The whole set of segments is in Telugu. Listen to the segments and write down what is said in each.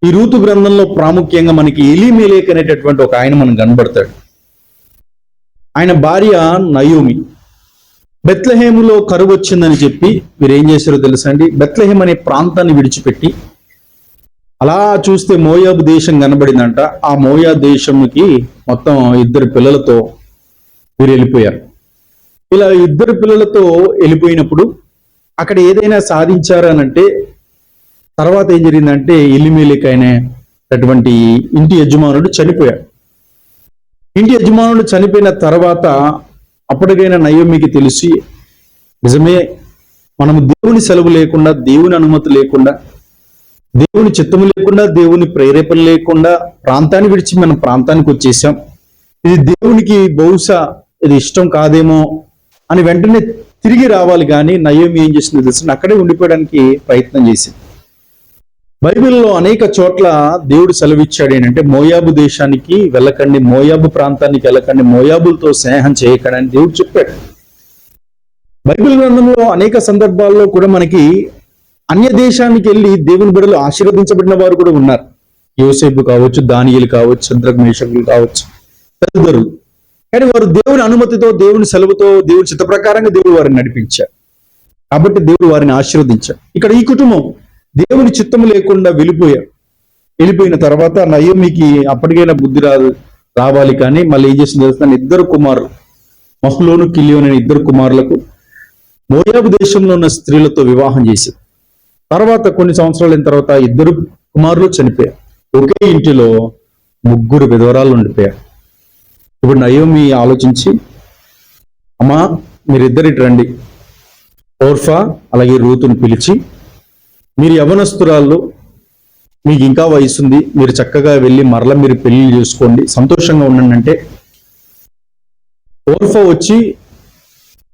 ఈ రూతు గ్రంథంలో ప్రాముఖ్యంగా మనకి ఎలీమెలెకు అనేటటువంటి ఒక ఆయన మనకు కనబడతాడు. ఆయన భార్య నయోమి. బెత్లెహేములో కరువు వచ్చిందని చెప్పి వీరు ఏం చేశారో తెలుసా అండి? బెత్లెహేం అనే ప్రాంతాన్ని విడిచిపెట్టి అలా చూస్తే మోయాబు దేశం కనబడిందంట. ఆ మోయా దేశంకి మొత్తం 2 పిల్లలతో వీరు వెళ్ళిపోయారు. ఇలా 2 పిల్లలతో వెళ్ళిపోయినప్పుడు అక్కడ ఏదైనా సాధించారనంటే తర్వాత ఏం జరిగిందంటే ఎలీమెలెకు అయినటువంటి ఇంటి యజమానుడు చనిపోయాడు. ఇంటి యజమానుడు చనిపోయిన తర్వాత అప్పటికైనా నయోమికి తెలిసి, నిజమే, మనము దేవుని సెలవు లేకుండా, దేవుని అనుమతి లేకుండా, దేవుని చిత్తము లేకుండా, దేవుని ప్రేరేపణ లేకుండా ప్రాంతాన్ని విడిచి మనం ప్రాంతానికి వచ్చేసాం. ఇది దేవునికి బహుశా ఇది ఇష్టం కాదేమో అని వెంటనే తిరిగి రావాలి. కానీ నయోమి ఏం చేసింది తెలుసు? అక్కడే ఉండిపోవడానికి ప్రయత్నం చేసింది. బైబిల్లో అనేక చోట్ల దేవుడు సెలవిచ్చాడు ఏంటంటే మోయాబు దేశానికి వెళ్ళకండి, మోయాబు ప్రాంతానికి వెళ్ళకండి, మోయాబులతో స్నేహం చేయకండి అని దేవుడు చెప్పాడు. బైబిల్ గ్రంథంలో అనేక సందర్భాల్లో కూడా మనకి అన్య దేశానికి వెళ్ళి దేవుని బిడ్డలు ఆశీర్వదించబడిన వారు కూడా ఉన్నారు. యోసేపు కావచ్చు, దానియేలు కావచ్చు, శద్రకు మేషకులు కావచ్చు, తదితరులు. కానీ వారు దేవుని అనుమతితో, దేవుని సెలవుతో, దేవుని చిత్త ప్రకారంగా దేవుడు వారిని నడిపించారు. కాబట్టి దేవుడు వారిని ఆశీర్వదించాడు. ఇక్కడ ఈ కుటుంబం దేవుని చిత్తము లేకుండా వెళ్ళిపోయిన తర్వాత నయోమికి అప్పటికైనా బుద్ధి రావాలి. కానీ మళ్ళీ ఏం చేసింది తెలుసు? 2 కుమారులు, మహ్లోను, కిలియోను అనే 2 కుమారులకు మోయాబు దేశంలో ఉన్న స్త్రీలతో వివాహం చేసింది. తర్వాత కొన్ని సంవత్సరాలైన తర్వాత 2 కుమారులు చనిపోయారు. ఒకే ఇంటిలో 3 విధవరాలు ఉండిపోయారు. ఇప్పుడు నయోమి ఆలోచించి, అమ్మా మీరిద్దరిటి రండి, ఓర్ఫా అలాగే రూతుని పిలిచి, మీరు యవనస్తురాళ్ళు, మీకు ఇంకా వయసుంది, మీరు చక్కగా వెళ్ళి మరలా మీరు పెళ్లి చేసుకోండి, సంతోషంగా ఉండండి అంటే ఓర్ఫా వచ్చి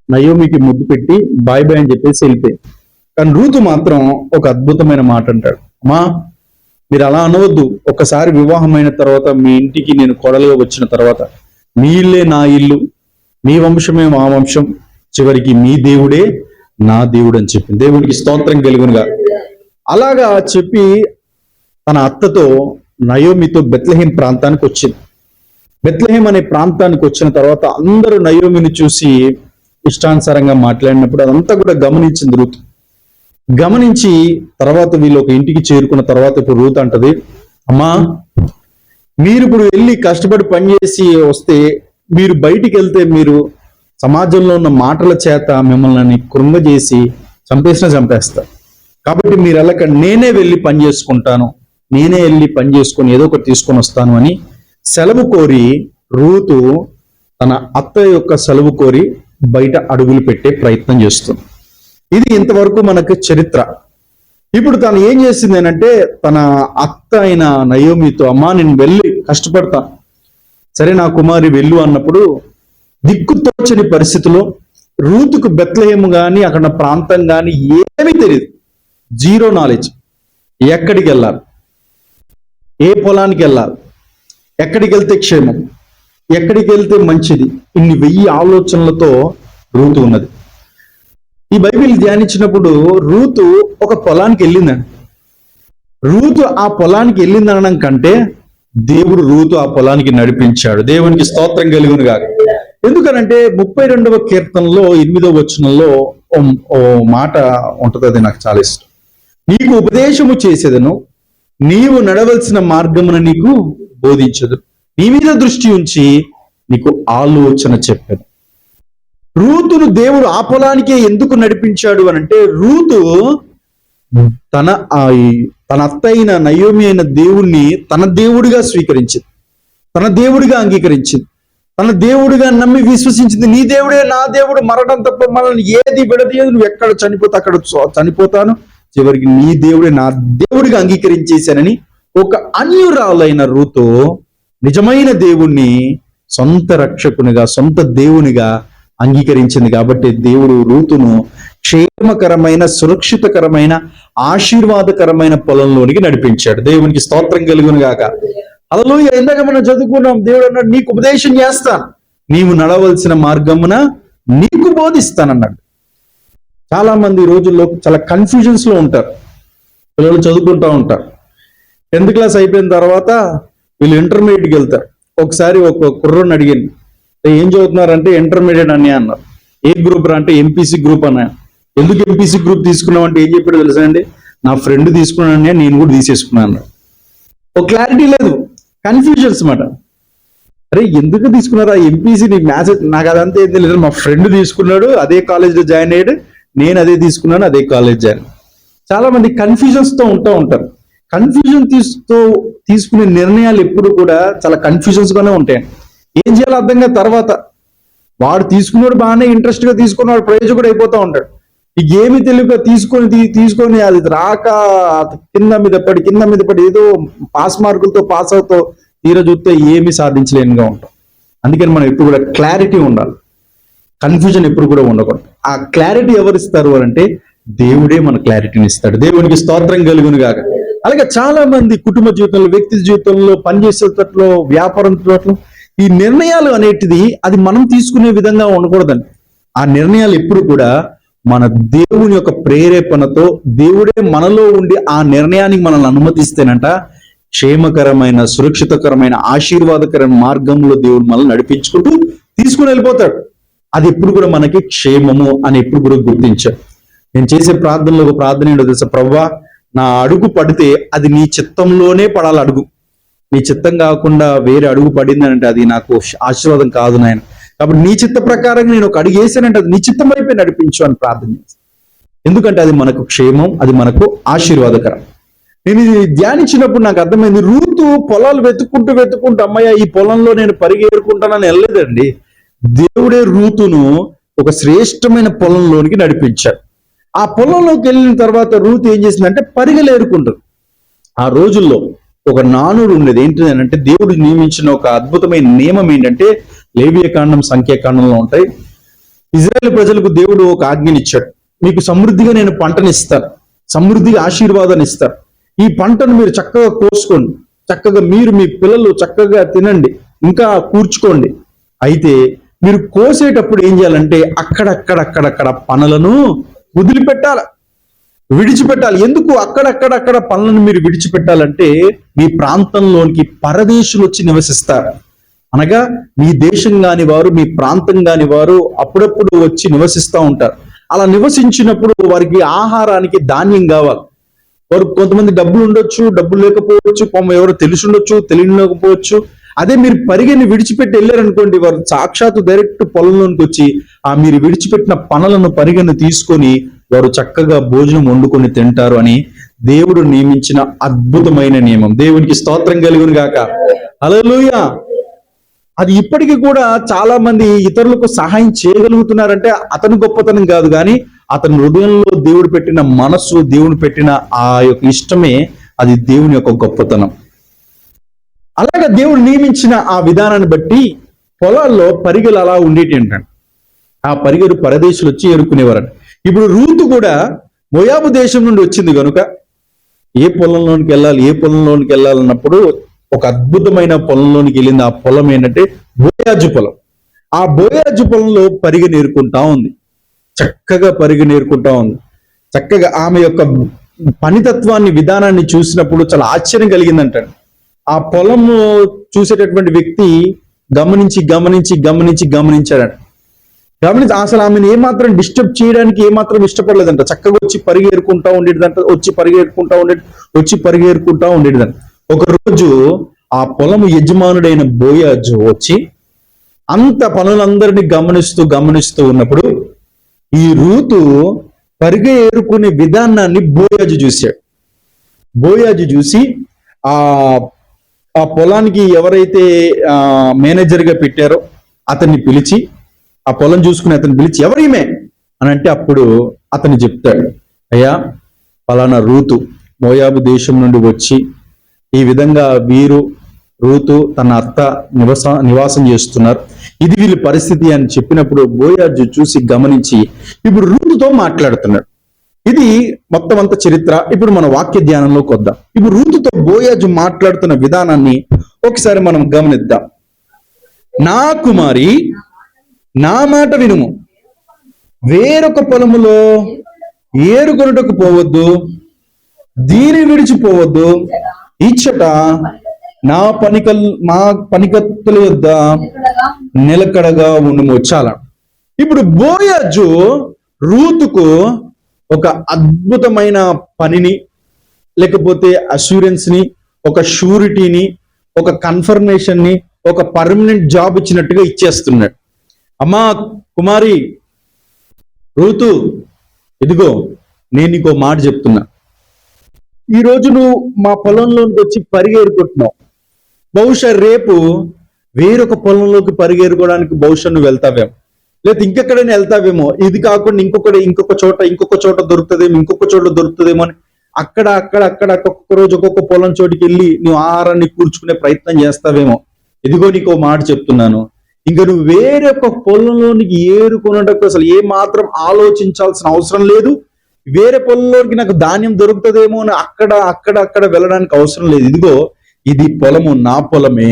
నయోమికి ముద్దు పెట్టి బాయ్ బాయ్ అని చెప్పేసి వెళ్ళిపోయి. కానీ రూతు మాత్రం ఒక అద్భుతమైన మాట అంటాడు, అమ్మా మీరు అలా అనవద్దు, ఒక్కసారి వివాహమైన తర్వాత మీ ఇంటికి నేను కోడలుగా వచ్చిన తర్వాత మీ ఇల్లే నా ఇల్లు, మీ వంశమే మా వంశం, చివరికి మీ దేవుడే నా దేవుడు అని చెప్పింది. దేవుడికి స్తోత్రం కలుగునుగా. అలాగా చెప్పి తన అత్తతో నయోమితో బెత్లెహేం ప్రాంతానికి వచ్చింది. బెత్లెహేం అనే ప్రాంతానికి వచ్చిన తర్వాత అందరూ నయోమిని చూసి ఇష్టానుసారంగా మాట్లాడినప్పుడు అదంతా కూడా గమనించింది రూత్. గమనించి తర్వాత వీళ్ళు ఒక ఇంటికి చేరుకున్న తర్వాత ఇప్పుడు రూత్ అంటది, అమ్మా మీరు ఇప్పుడు వెళ్ళి కష్టపడి పనిచేసి వస్తే, మీరు బయటికి వెళ్తే మీరు సమాజంలో ఉన్న మాటల చేత మిమ్మల్ని కృంగజేసి చంపేస్తారు. కాబట్టి మీరు వెళ్ళక నేనే వెళ్ళి పని చేసుకుంటాను, నేనే వెళ్ళి పని చేసుకొని ఏదో ఒకటి తీసుకొని వస్తాను అని సెలవు కోరి రూతు తన అత్త యొక్క సెలవు కోరి బయట అడుగులు పెట్టే ప్రయత్నం చేస్తుంది. ఇది ఇంతవరకు మనకు చరిత్ర. ఇప్పుడు తను ఏం చేసింది అంటే తన అత్త అయిన నయోమితో, అమ్మా నేను వెళ్ళి కష్టపడతాను, సరే నా కుమారి వెళ్ళు అన్నప్పుడు దిక్కుతోచని పరిస్థితిలో రూతుకు బెత్లెహేము కానీ అక్కడ ప్రాంతం కానీ ఏమీ తెలియదు, 0 నాలెడ్జ్. ఎక్కడికి వెళ్ళాలి, ఏ పొలానికి వెళ్ళాలి, ఎక్కడికి వెళ్తే క్షేమం, ఎక్కడికి వెళ్తే మంచిది, ఇన్ని 1000 ఆలోచనలతో రూతు ఉన్నది. ఈ బైబిల్ ధ్యానించినప్పుడు రూతు ఒక పొలానికి వెళ్ళిందండి. రూతు ఆ పొలానికి వెళ్ళిందనడం కంటే దేవుడు రూతు ఆ పొలానికి నడిపించాడు. దేవునికి స్తోత్రం కలుగును గాక. ఎందుకనంటే 32వ కీర్తనలో 8వ వచనంలో ఓ మాట ఉంటది, అది నాకు చాలా ఇష్టం. నీకు ఉపదేశము చేసేదను, నీవు నడవలసిన మార్గమున నీకు బోధించదు, నీ మీద దృష్టి ఉంచి నీకు ఆలోచన చెప్పాను. రూతును దేవుడు ఆ పొలానికే ఎందుకు నడిపించాడు అనంటే రూతు తన అత్త అయిన నయోమి అయిన దేవుణ్ణి తన దేవుడిగా స్వీకరించింది, తన దేవుడిగా అంగీకరించింది, తన దేవుడిగా నమ్మి విశ్వసించింది. నీ దేవుడే నా దేవుడు, మరణం తప్ప మనల్ని ఏది విడదీయదు, నువ్వు ఎక్కడ చనిపోతే అక్కడ చనిపోతాను, చివరికి నీ దేవుడే నా దేవుడిగా అంగీకరించేశానని ఒక అన్యురాలైన రూతు నిజమైన దేవుణ్ణి సొంత రక్షకునిగా, సొంత దేవునిగా అంగీకరించింది. కాబట్టి దేవుడు రూతును క్షేమకరమైన, సురక్షితకరమైన, ఆశీర్వాదకరమైన పొలంలోనికి నడిపించాడు. దేవునికి స్తోత్రం కలుగును గాక. హల్లెలూయా. ఇందాక మనం చదువుకున్నాం, దేవుడు అన్నాడు నీకు ఉపదేశం చేస్తాను, నీవు నడవలసిన మార్గమున నీకు బోధిస్తానన్నాడు. చాలా మంది ఈ రోజుల్లో చాలా కన్ఫ్యూజన్స్ లో ఉంటారు. పిల్లలు చదువుకుంటా ఉంటారు, 10th క్లాస్ అయిపోయిన తర్వాత వీళ్ళు ఇంటర్మీడియట్కి వెళ్తారు. ఒకసారి ఒక కుర్రోని అడిగాను, ఏం చదువుతున్నారంటే ఇంటర్మీడియట్ అని అన్నారు. ఏ గ్రూప్ రా అంటే ఎంపీసీ గ్రూప్ అన్నా. ఎందుకు ఎంపీసీ గ్రూప్ తీసుకున్నావు అంటే ఏం చెప్పాడు తెలుసా అండి, నా ఫ్రెండ్ తీసుకున్నాను నేను కూడా తీసేసుకున్నాను. ఒక క్లారిటీ లేదు, కన్ఫ్యూజన్స్ మాట. అరే ఎందుకు తీసుకున్నారా ఎంపీసీ, నీ మ్యాథ్స్? నాకు అదంతా ఏం తెలియదు, మా ఫ్రెండ్ తీసుకున్నాడు, అదే కాలేజ్లో జాయిన్ అయ్యాడు, నేను అదే తీసుకున్నాను, అదే కాలేజ్ జాయిన్. చాలా మంది కన్ఫ్యూజన్స్ తో ఉంటారు. కన్ఫ్యూజన్ తీసుకునే నిర్ణయాలు ఎప్పుడు కూడా చాలా కన్ఫ్యూజన్స్ గానే ఉంటాయి. ఏం చేయాలో అర్థం కాదు. తర్వాత వాడు తీసుకున్నాడు బాగానే ఇంట్రెస్ట్ గా తీసుకున్నాడు, ప్రయోజకుడు అయిపోతా ఉంటాడు. నీకు ఏమి తెలియక తీసుకొని అది రాక కింద మీద పడి ఏదో పాస్ మార్కులతో పాస్ అవుతూ తీర చూస్తే ఏమి సాధించలేనుగా ఉంటాం. అందుకని మనం ఎప్పుడు కూడా క్లారిటీ ఉండాలి, కన్ఫ్యూజన్ ఎప్పుడు కూడా ఉండకూడదు. ఆ క్లారిటీ ఎవరు ఇస్తారు అంటే దేవుడే మన క్లారిటీని ఇస్తాడు. దేవునికి స్తోత్రం కలుగును గాక. అలాగే చాలా మంది కుటుంబ జీవితంలో, వ్యక్తి జీవితంలో, పనిచేసేటట్లో, వ్యాపారంలో ఈ నిర్ణయాలు అనేటిది అది మనం తీసుకునే విధంగా ఉండకూడదండి. ఆ నిర్ణయాలు ఎప్పుడు కూడా మన దేవుని యొక్క ప్రేరేపణతో, దేవుడే మనలో ఉండి ఆ నిర్ణయానికి మనల్ని అనుమతిస్తేనంట క్షేమకరమైన, సురక్షితకరమైన, ఆశీర్వాదకరమైన మార్గంలో దేవుడు మనల్ని నడిపించుకుంటూ తీసుకుని వెళ్ళిపోతాడు. అది ఎప్పుడు కూడా మనకి క్షేమము అని ఎప్పుడు కూడా గుర్తించాడు. నేను చేసే ప్రార్థనలో ఒక ప్రార్థన ఏంటో తెలుసా, ప్రభువా నా అడుగు పడితే అది నీ చిత్తంలోనే పడాలి. అడుగు నీ చిత్తం కాకుండా వేరే అడుగు పడింది అంటే అది నాకు ఆశీర్వాదం కాదు నాయన. కాబట్టి నీ చిత్త ప్రకారంగా నేను ఒక అడుగు వేసానంటే అది నీ చిత్తం వైపే నడిపించు అని ప్రార్థన చేస్తాను. ఎందుకంటే అది మనకు క్షేమం, అది మనకు ఆశీర్వాదకరం. నేను ఇది ధ్యానించినప్పుడు నాకు అర్థమైంది, రూతు పొలాలు వెతుక్కుంటూ అమ్మయ్య ఈ పొలంలో నేను పరిగెరుకుంటానని వెళ్ళలేదండి. దేవుడే రూతును ఒక శ్రేష్టమైన పొలంలోనికి నడిపించాడు. ఆ పొలంలోకి వెళ్ళిన తర్వాత రూతు ఏం చేసిందంటే పరిగెలేరుకుంటుంది. ఆ రోజుల్లో ఒక నానుడు ఉండేది. ఏంటంటే దేవుడు నియమించిన ఒక అద్భుతమైన నియమం ఏంటంటే, లేవియకాండం, సంఖ్యాకాండంలో ఉంటాయి. ఇజ్రాయేల్ ప్రజలకు దేవుడు ఒక ఆజ్ఞనిచ్చాడు, మీకు సమృద్ధిగా నేను పంటనిస్తాను, సమృద్ధిగా ఆశీర్వాదాన్ని ఇస్తాను. ఈ పంటను మీరు చక్కగా కోసుకోండి, చక్కగా మీరు మీ పిల్లలు చక్కగా తినండి, ఇంకా కూర్చుకోండి. అయితే మీరు కోసేటప్పుడు ఏం చేయాలంటే అక్కడక్కడ పనులను వదిలిపెట్టాలి, విడిచిపెట్టాలి. ఎందుకు అక్కడక్కడ పనులను మీరు విడిచిపెట్టాలంటే మీ ప్రాంతంలోనికి పరదేశులు వచ్చి నివసిస్తారు. అనగా మీ దేశం కాని వారు, మీ ప్రాంతం కాని వారు అప్పుడప్పుడు వచ్చి నివసిస్తూ ఉంటారు. అలా నివసించినప్పుడు వారికి ఆహారానికి ధాన్యం కావాలి. వారు కొంతమంది డబ్బులు ఉండొచ్చు, డబ్బులు లేకపోవచ్చు, ఎవరు తెలిసి ఉండొచ్చు, తెలియకపోవచ్చు. అదే మీరు పరిగెని విడిచిపెట్టి వెళ్ళారనుకోండి, వారు సాక్షాత్తు డైరెక్ట్ పొలంలోనికి వచ్చి ఆ మీరు విడిచిపెట్టిన పనులను పరిగెను తీసుకొని వారు చక్కగా భోజనం వండుకొని తింటారు అని దేవుడు నియమించిన అద్భుతమైన నియమం. దేవునికి స్తోత్రం కలుగును గాక. హల్లెలూయా. అది ఇప్పటికీ కూడా చాలా మంది ఇతరులకు సహాయం చేయగలుగుతున్నారంటే అతని గొప్పతనం కాదు, కానీ అతని హృదయంలో దేవుడు పెట్టిన మనస్సు, దేవుడు పెట్టిన ఆ యొక్క ఇష్టమే అది దేవుని యొక్క గొప్పతనం. అలాగే దేవుడు నియమించిన ఆ విధానాన్ని బట్టి పొలాల్లో పరిగెలు అలా ఉండేటి ఏంటంటే ఆ పరిగెలు పరదేశులు వచ్చి ఏరుకునేవారంట. ఇప్పుడు రూతు కూడా మోయాబు దేశం నుండి వచ్చింది కనుక ఏ పొలంలోనికి వెళ్ళాలన్నప్పుడు ఒక అద్భుతమైన పొలంలోనికి వెళ్ళింది. ఆ పొలం ఏంటంటే బోయాజు పొలం. ఆ బోయాజు పొలంలో పరిగెనేరుకుంటా ఉంది, చక్కగా పరిగెనేరుకుంటా ఉంది. చక్కగా ఆమె యొక్క పనితత్వాన్ని, విధానాన్ని చూసినప్పుడు చాలా ఆశ్చర్యం కలిగిందంట. ఆ పొలము చూసేటటువంటి వ్యక్తి గమనించాడంట. అసలు ఆమెను ఏమాత్రం డిస్టర్బ్ చేయడానికి ఏమాత్రం ఇష్టపడలేదంట. చక్కగా వచ్చి పరిగెరుకుంటా ఉండేదంట. ఒక రోజు ఆ పొలము యజమానుడైన బోయాజు వచ్చి అంత పనులందరినీ గమనిస్తూ ఉన్నప్పుడు ఈ రూతు పరిగెరుకునే విధానాన్ని బోయాజు చూశాడు. బోయాజు చూసి ఆ పొలానికి ఎవరైతే మేనేజర్ గా పెట్టారో అతన్ని పిలిచి, ఆ పొలం చూసుకుని అతన్ని పిలిచి, ఎవరిమే అని అంటే అప్పుడు అతను చెప్తాడు, అయ్యా ఫలానా రూతు మోయాబు దేశం నుండి వచ్చి ఈ విధంగా రూతు తన అత్త నివాసం చేస్తున్నారు, ఇది వీళ్ళ పరిస్థితి అని చెప్పినప్పుడు బోయాజు చూసి గమనించి ఇప్పుడు రూతుతో మాట్లాడుతున్నాడు. ఇది మొత్తం అంత చరిత్ర. ఇప్పుడు మన వాక్య ధ్యానంలోకి వద్దాం. ఇప్పుడు రూతుతో బోయాజు మాట్లాడుతున్న విధానాన్ని ఒకసారి మనం గమనిద్దాం. నా కుమారి, నా మాట వినుము, వేరొక పొలములో ఏరుకొనుటకు పోవద్దు, దీని విడిచిపోవద్దు, ఇచ్చట మా పనికత్తుల యొద్ద నిలకడగా ఉండుము. చాలా. ఇప్పుడు బోయజు రూతుకు ఒక అద్భుతమైన పనిని, లేకపోతే అష్యూరెన్స్ ని, ఒక షూరిటీని, ఒక కన్ఫర్మేషన్ ని, ఒక పర్మనెంట్ జాబ్ ఇచ్చినట్టుగా ఇచ్చేస్తున్నాడు. అమ్మా కుమారి రూతు, ఇదిగో నేను నీకో మాట చెప్తున్నా. ఈరోజు నువ్వు మా పొలంలోకి వచ్చి పరిగెరుకుంటున్నావు. బహుశా రేపు వేరొక పొలంలోకి పరిగెరుకోవడానికి బహుశా నువ్వు వెళ్తావేమో, లేదా ఇంకెక్కడైనా వెళ్తావేమో. ఇది కాకుండా ఇంకొక చోట దొరుకుతుందేమో అని అక్కడ ఒక్కొక్క రోజు ఒక్కొక్క పొలం చోటికి వెళ్ళి నువ్వు ఆహారాన్ని కూర్చుకునే ప్రయత్నం చేస్తావేమో. ఇదిగో నీకో మాట చెప్తున్నాను, ఇంకా నువ్వు వేరే ఒక పొలంలోనికి ఏరుకున్నట్టు అసలు ఏ మాత్రం ఆలోచించాల్సిన అవసరం లేదు. వేరే పొలంలోనికి నాకు ధాన్యం దొరుకుతుందేమో అని అక్కడ వెళ్ళడానికి అవసరం లేదు. ఇదిగో ఇది పొలము, నా పొలమే.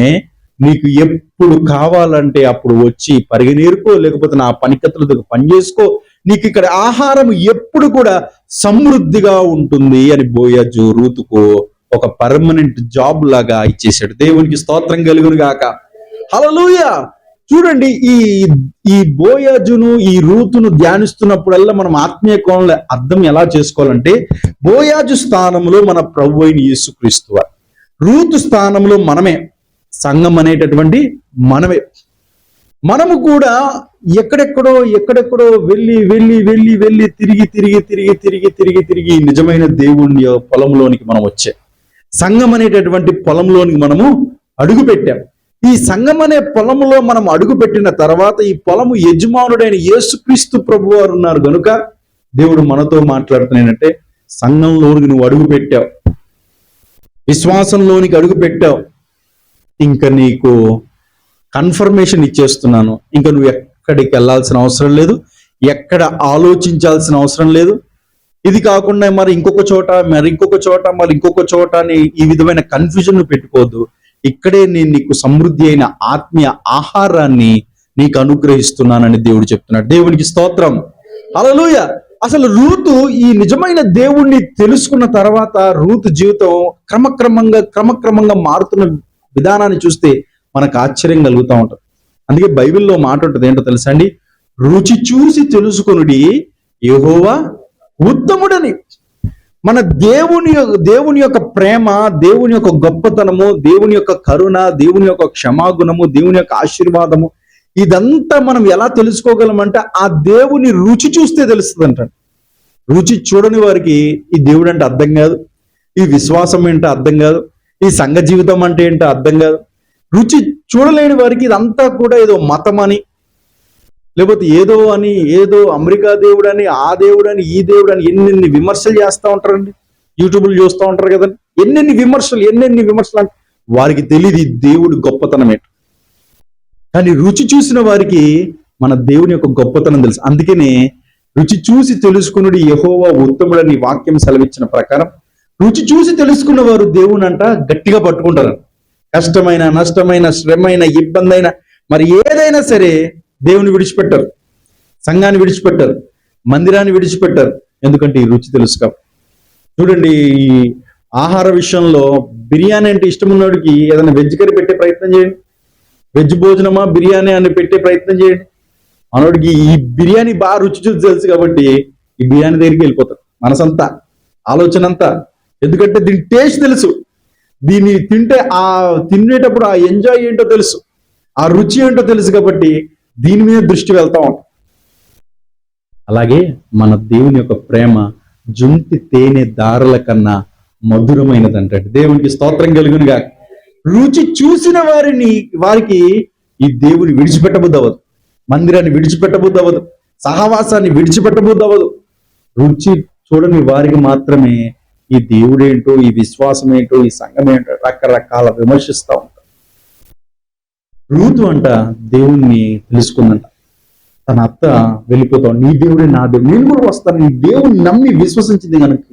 నీకు ఎప్పుడు కావాలంటే అప్పుడు వచ్చి పరిగెనేరుకో, లేకపోతే నా పనికత్తులతో పని చేసుకో. నీకు ఇక్కడ ఆహారం ఎప్పుడు కూడా సమృద్ధిగా ఉంటుంది అని బోయజు రూతుకు ఒక పర్మనెంట్ జాబ్ లాగా ఇచ్చేసాడు. దేవునికి స్తోత్రం కలుగును గాక. హల్లెలూయా. చూడండి, ఈ బోయజును, ఈ రూతును ధ్యానిస్తున్నప్పుడల్లా మనం ఆత్మీయ కోణంలో అర్థం ఎలా చేసుకోవాలంటే, బోయజు స్థానంలో మన ప్రభు అయిన యేసుక్రీస్తు వారు, రూతు స్థానంలో మనమే, సంఘం అనేటటువంటి మనమే. మనము కూడా ఎక్కడెక్కడో వెళ్ళి తిరిగి నిజమైన దేవుని పొలంలోనికి మనం వచ్చాం. సంఘం అనేటటువంటి పొలంలోనికి మనము అడుగు పెట్టాం. ఈ సంఘం అనే పొలంలో మనం అడుగు పెట్టిన తర్వాత ఈ పొలము యజమానుడైన యేసుక్రీస్తు ప్రభు వారు ఉన్నారు కనుక దేవుడు మనతో మాట్లాడుతున్నానంటే, సంఘంలోనికి నువ్వు అడుగు పెట్టావు, విశ్వాసంలోనికి అడుగు పెట్టావు, ఇంకా నీకు కన్ఫర్మేషన్ ఇచ్చేస్తున్నాను. ఇంకా నువ్వు ఎక్కడికి వెళ్ళాల్సిన అవసరం లేదు, ఎక్కడ ఆలోచించాల్సిన అవసరం లేదు. ఇది కాకుండా మరి ఇంకొక చోట అని ఈ విధమైన కన్ఫ్యూజన్ నువ్వు పెట్టుకోవద్దు. ఇక్కడే నేను నీకు సమృద్ధి అయిన ఆత్మీయ ఆహారాన్ని నీకు అనుగ్రహిస్తున్నానని దేవుడు చెప్తున్నాడు. దేవునికి స్తోత్రం. హల్లెలూయా. అసలు రూతు ఈ నిజమైన దేవుణ్ణి తెలుసుకున్న తర్వాత రూతు జీవితం క్రమక్రమంగా మారుతున్న విధానాన్ని చూస్తే మనకు ఆశ్చర్యం కలుగుతూ ఉంటుంది. అందుకే బైబిల్లో మాట ఉంటుంది, ఏంటో తెలుసా అండి? రుచి చూసి తెలుసుకొనుడి యెహోవా ఉత్తముడని. మన దేవుని యొక్క ప్రేమ, దేవుని యొక్క గొప్పతనము, దేవుని యొక్క కరుణ, దేవుని యొక్క క్షమాగుణము, దేవుని యొక్క ఆశీర్వాదము, ఇదంతా మనం ఎలా తెలుసుకోగలమంటే ఆ దేవుని రుచి చూస్తే తెలుస్తుంది అంట. రుచి చూడని వారికి ఈ దేవుడు అంటే అర్థం కాదు, ఈ విశ్వాసం ఏంటో అర్థం కాదు, ఈ సంఘ జీవితం అంటే ఏంటో అర్థం కాదు. రుచి చూడలేని వారికి ఇదంతా కూడా ఏదో మతం అని, లేకపోతే ఏదో అమెరికా దేవుడు అని, ఆ దేవుడు అని, ఈ దేవుడు అని ఎన్నెన్ని విమర్శలు చేస్తూ ఉంటారండి. యూట్యూబ్లు చూస్తూ ఉంటారు కదండి, ఎన్నెన్ని విమర్శలు అంటే వారికి తెలియదు ఈ దేవుడి గొప్పతనం ఏంటి. కానీ రుచి చూసిన వారికి మన దేవుని యొక్క గొప్పతనం తెలుసు. అందుకనే రుచి చూసి తెలుసుకున్నది యెహోవా ఉత్తముడని వాక్యం సెలవిచ్చిన ప్రకారం రుచి చూసి తెలుసుకున్న వారు దేవుని అంట గట్టిగా పట్టుకుంటారు. కష్టమైన, నష్టమైన, శ్రమైన, ఇబ్బంది అయినా మరి ఏదైనా సరే దేవుని విడిచిపెట్టారు, సంఘాన్ని విడిచిపెట్టారు, మందిరాన్ని విడిచిపెట్టారు. ఎందుకంటే ఈ రుచి తెలుసు కాబట్టి. చూడండి, ఈ ఆహార విషయంలో బిర్యానీ అంటే ఇష్టం ఉన్నవాడికి ఏదైనా వెజ్ కర్రీ పెట్టే ప్రయత్నం చేయండి, వెజ్ భోజనమా బిర్యానీ అని పెట్టే ప్రయత్నం చేయండి. మనోడికి ఈ బిర్యానీ బాగా రుచి చూసి తెలుసు కాబట్టి ఈ బిర్యానీ దగ్గరికి వెళ్ళిపోతారు, మనసంతా, ఆలోచన అంతా. ఎందుకంటే దీని టేస్ట్ తెలుసు, దీన్ని తినేటప్పుడు ఆ ఎంజాయ్ ఏంటో తెలుసు, ఆ రుచి ఏంటో తెలుసు కాబట్టి దీని మీద దృష్టి వెళ్తా ఉంటాం. అలాగే మన దేవుని యొక్క ప్రేమ జుంటి తేనె దారుల కన్నా మధురమైనది అంటాడు. దేవునికి స్తోత్రం కలుగునుగా. రుచి చూసిన వారికి ఈ దేవుని విడిచిపెట్టబుద్ధి అవ్వదు, మందిరాన్ని విడిచిపెట్టబుద్ధి అవ్వదు, సహవాసాన్ని విడిచిపెట్టబుద్ధి అవ్వదు. రుచి చూడని వారికి మాత్రమే ఈ దేవుడేంటో, ఈ విశ్వాసం ఏంటో, ఈ సంఘం ఏంటో రకరకాల విమర్శిస్తూ ఉంటారు. రూతు అంట దేవుణ్ణి తెలుసుకుందంట. తన అత్త వెళ్ళిపోతాం, నీ దేవుడే నా దేవుడు, నేను కూడా వస్తాను, నీ దేవుని నమ్మి విశ్వసించింది కనుక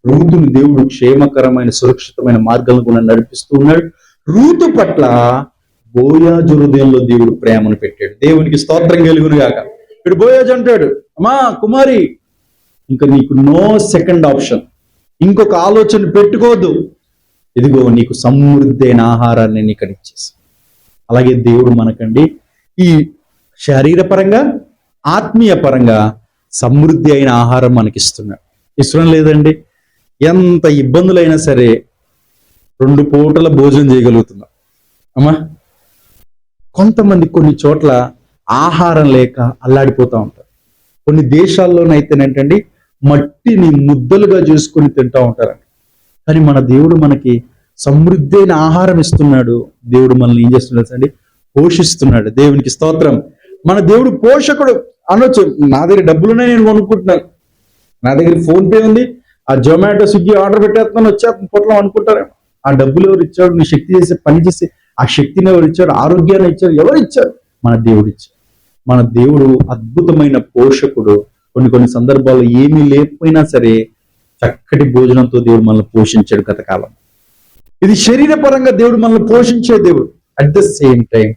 రూతుని దేవుడు క్షేమకరమైన సురక్షితమైన మార్గాలను కూడా నడిపిస్తూ ఉన్నాడు. రూతు పట్ల బోయాజు హృదయంలో దేవుడు ప్రేమను పెట్టాడు. దేవునికి స్తోత్రం కలుగును గాక. ఇప్పుడు బోయాజు అంటాడు, అమ్మా కుమారి, ఇంకా నీకు నో సెకండ్ ఆప్షన్, ఇంకొక ఆలోచన పెట్టుకోవద్దు. ఇదిగో నీకు సమృద్ధి అయిన ఆహారాన్ని నేను ఇక్కడ ఇచ్చేసి. అలాగే దేవుడు మనకండి ఈ శరీరపరంగా ఆత్మీయ పరంగా సమృద్ధి అయిన ఆహారం మనకిస్తున్నాడు. ఇష్టం లేదండి, ఎంత ఇబ్బందులైనా సరే 2 పూటల భోజనం చేయగలుగుతున్నాం అమ్మా. కొంతమంది కొన్ని చోట్ల ఆహారం లేక అల్లాడిపోతూ ఉంటారు. కొన్ని దేశాల్లోనైతేనేంటండి మట్టిని ముద్దలుగా చేసుకొని తింటూ ఉంటారండి. కానీ మన దేవుడు మనకి సమృద్ధి అయిన ఆహారం ఇస్తున్నాడు. దేవుడు మనల్ని ఏం చేస్తున్నాడు అండి? పోషిస్తున్నాడు. దేవునికి స్తోత్రం. మన దేవుడు పోషకుడు అనొచ్చు. నా దగ్గర డబ్బులున్నాయి, నేను కొనుక్కుంటున్నాను, నా దగ్గర ఫోన్ పే ఉంది, ఆ జొమాటో స్విగ్గీ ఆర్డర్ పెట్టేస్తున్నాను వచ్చేస్తాను పొట్లం అనుకుంటారేమో. ఆ డబ్బులు ఎవరు ఇచ్చాడు? నీ శక్తి చేసే పని చేసి ఆ శక్తిని ఎవరు ఇచ్చాడు? ఆరోగ్యాన్ని ఇచ్చాడు? ఎవరు ఇచ్చారు? మన దేవుడు ఇచ్చాడు. మన దేవుడు అద్భుతమైన పోషకుడు. కొన్ని సందర్భాల్లో ఏమీ లేకపోయినా సరే చక్కటి భోజనంతో దేవుడు మనల్ని పోషించాడు గతకాలం. ఇది శరీరపరంగా దేవుడు మనల్ని పోషించే దేవుడు. అట్ ద సేమ్ టైం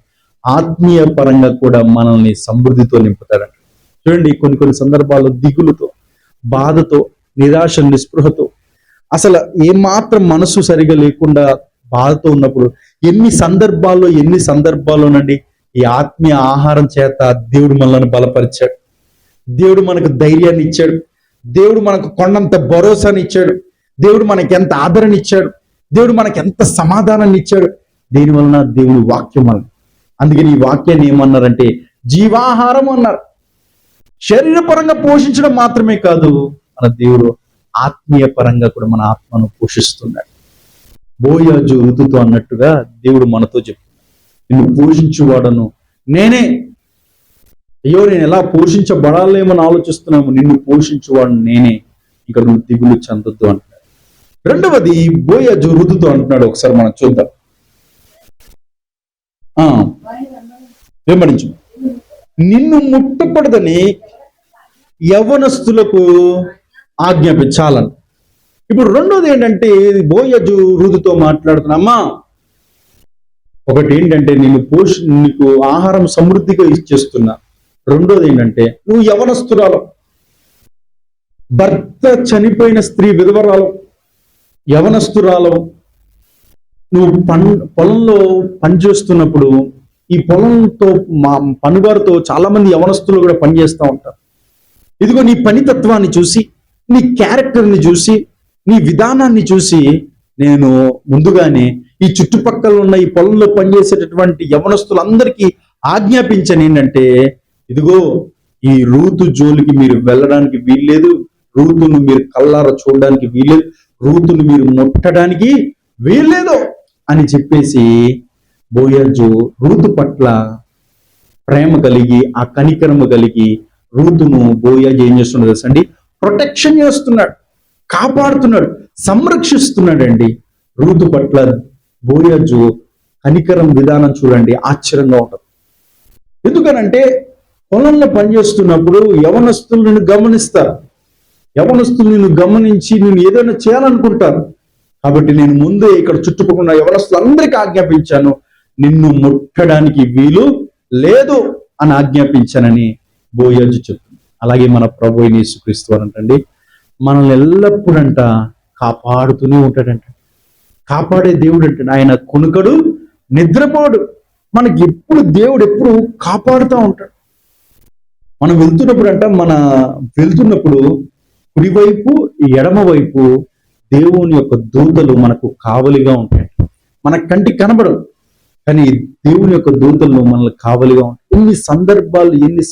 ఆత్మీయ పరంగా కూడా మనల్ని సమృద్ధితో నింపుతాడంట. చూడండి, కొన్ని సందర్భాల్లో దిగులుతో, బాధతో, నిరాశ, నిస్పృహతో, అసలు ఏమాత్రం మనసు సరిగా లేకుండా బాధతో ఉన్నప్పుడు ఎన్ని సందర్భాల్లోనండి ఈ ఆత్మీయ ఆహారం చేత దేవుడు మనల్ని బలపరిచాడు. దేవుడు మనకు ధైర్యాన్ని ఇచ్చాడు. దేవుడు మనకు కొండంత భరోసాని ఇచ్చాడు. దేవుడు మనకి ఎంత ఆదరణ ఇచ్చాడు. దేవుడు మనకి ఎంత సమాధానాన్ని ఇచ్చాడు. దేని వలన? దేవుని వాక్యం వలన. అందుకని ఈ వాక్యాన్ని ఏమన్నారంటే జీవాహారం అన్నారు. శరీరపరంగా పోషించడం మాత్రమే కాదు, మన దేవుడు ఆత్మీయ పరంగా కూడా మన ఆత్మను పోషిస్తున్నాడు. బోయాజు ఋతుతో అన్నట్టుగా దేవుడు మనతో చెప్తున్నాడు, నిన్ను పోషించువాడను నేనే. అయ్యో, నేను ఎలా పోషించబడాలేమని ఆలోచిస్తున్నాము, నిన్ను పోషించువాడు నేనే, ఇక నువ్వు దిగులు చెందొద్దు అంటున్నాడు. రెండవది బోయాజు ఋతుతో అంటున్నాడు. ఒకసారి మనం చూద్దాం. వెంబడించు. నిన్ను ముట్టకూడదని యవ్వనస్తులకు ఆజ్ఞాపించాలని. ఇప్పుడు రెండోది ఏంటంటే బోయజు ఋతుతో మాట్లాడుతున్నమ్మా. ఒకటి ఏంటంటే నీకు ఆహారం సమృద్ధిగా ఇచ్చేస్తున్నా. రెండోది ఏంటంటే నువ్వు యవనస్తురాలు, భర్త చనిపోయిన స్త్రీ విధవరాలు, యవనస్తురాలు, నువ్వు పొలంలో పనిచేస్తున్నప్పుడు ఈ పొలంతో పనివారితో చాలా మంది యవనస్తులు కూడా పనిచేస్తూ ఉంటారు. ఇదిగో నీ పనితత్వాన్ని చూసి, నీ క్యారెక్టర్ని చూసి, నీ విధానాన్ని చూసి నేను ముందుగానే ఈ చుట్టుపక్కల ఉన్న ఈ పొలంలో పనిచేసేటటువంటి యవనస్తులందరికీ ఆజ్ఞాపించాను ఏంటంటే, ఇదిగో ఈ రూతు జోలికి మీరు వెళ్ళడానికి వీల్లేదు, రూతును మీరు కళ్ళారా చూడడానికి వీల్లేదు, రూతును మీరు ముట్టడానికి వీల్లేదు అని చెప్పేసి బోయజు రూతు పట్ల ప్రేమ కలిగి, ఆ కనికరము కలిగి రూతును బోయజు ఏం చేస్తున్నాడు తెలుసా అండి? ప్రొటెక్షన్ చేస్తున్నాడు, కాపాడుతున్నాడు, సంరక్షిస్తున్నాడండి. రూతు పట్ల బోయజు కనికరం విధానం చూడండి, ఆశ్చర్యంగా ఉంటుంది. ఎందుకనంటే పొలంలో పనిచేస్తున్నప్పుడు యవనస్తులు నిన్ను గమనిస్తారు, యవనస్తులు నిన్ను గమనించి నేను ఏదైనా చేయాలనుకుంటారు. కాబట్టి నేను ముందే ఇక్కడ చుట్టుపక్కల యవనస్తులందరికీ ఆజ్ఞాపించాను, నిన్ను ముట్టడానికి వీలు లేదు అని ఆజ్ఞాపించానని బోయజు చెప్తుంది. అలాగే మన ప్రభు అయిన యేసుక్రీస్తు వారంటండి మనల్ని ఎల్లప్పుడంట కాపాడుతూనే ఉంటాడంట. కాపాడే దేవుడు అంటే ఆయన కునుకడు, నిద్రపోడు. మనకి ఎప్పుడు దేవుడు ఎప్పుడు కాపాడుతూ ఉంటాడు. మనం వెళ్తున్నప్పుడు కుడివైపు ఎడమ వైపు దేవుని యొక్క దూతలు మనకు కావలిగా ఉంటాయి. మన కంటికి కనబడవు, కానీ దేవుని యొక్క దూతలు మనల్ని కావలిగా ఉంటాయి. ఎన్ని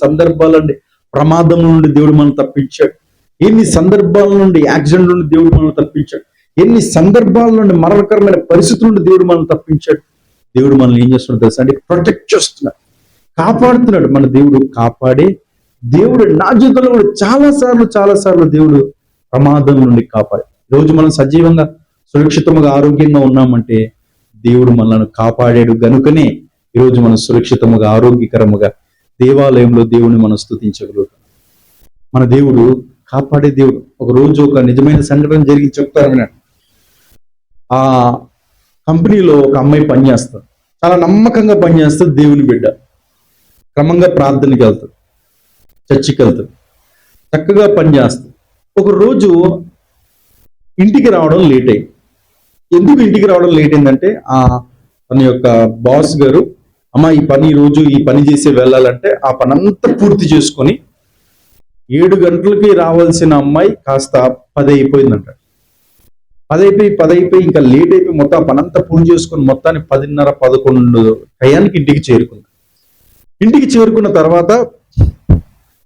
సందర్భాలు అండి ప్రమాదం నుండి దేవుడు మనల్ని తప్పించాడు. ఎన్ని సందర్భాల నుండి యాక్సిడెంట్ నుండి దేవుడు మనల్ని తప్పించాడు. ఎన్ని సందర్భాల నుండి మరణకరమైన పరిస్థితుల నుండి దేవుడు మనల్ని తప్పించాడు. దేవుడు మనల్ని ఏం చేస్తున్నాడు తెలుసా అంటే ప్రొటెక్ట్ చేస్తున్నాడు, కాపాడుతున్నాడు. మన దేవుడు కాపాడే దేవుడు. నా జీవితంలో కూడా చాలా సార్లు దేవుడు ప్రమాదం నుండి కాపాడు. రోజు మనం సజీవంగా సురక్షితంగా ఆరోగ్యంగా ఉన్నామంటే దేవుడు మనల్ని కాపాడాడు గనుకనే ఈరోజు మనం సురక్షితంగా ఆరోగ్యకరముగా దేవాలయంలో దేవుని మనం స్తుతించగలుగుతాం. మన దేవుడు కాపాడే దేవుడు. ఒక రోజు ఒక నిజమైన సంఘటన జరిగి చెప్తారు వినండి. ఆ కంపెనీలో ఒక అమ్మాయి పనిచేస్తుంది, చాలా నమ్మకంగా పనిచేస్తుంది, దేవుని బిడ్డ, క్రమంగా ప్రార్థనకి వెళ్తుంది, చర్చికి వెళ్తుంది, చక్కగా పనిచేస్తుంది. ఒక రోజు ఇంటికి రావడం లేట్ అయింది. ఎందుకు ఇంటికి రావడం లేట్ అయిందంటే తన యొక్క బాస్ గారు, అమ్మ ఈ పని రోజు ఈ పని చేసి వెళ్ళాలంటే ఆ పని అంతా పూర్తి చేసుకొని 7 గంటలకి రావాల్సిన అమ్మాయి కాస్త 10 అయిపోయిందంట. 10 అయిపోయి ఇంకా లేట్ అయిపోయి మొత్తం ఆ పని అంతా పూర్తి చేసుకుని మొత్తాన్ని 10:30, 11 టయానికి ఇంటికి చేరుకుంది. ఇంటికి చేరుకున్న తర్వాత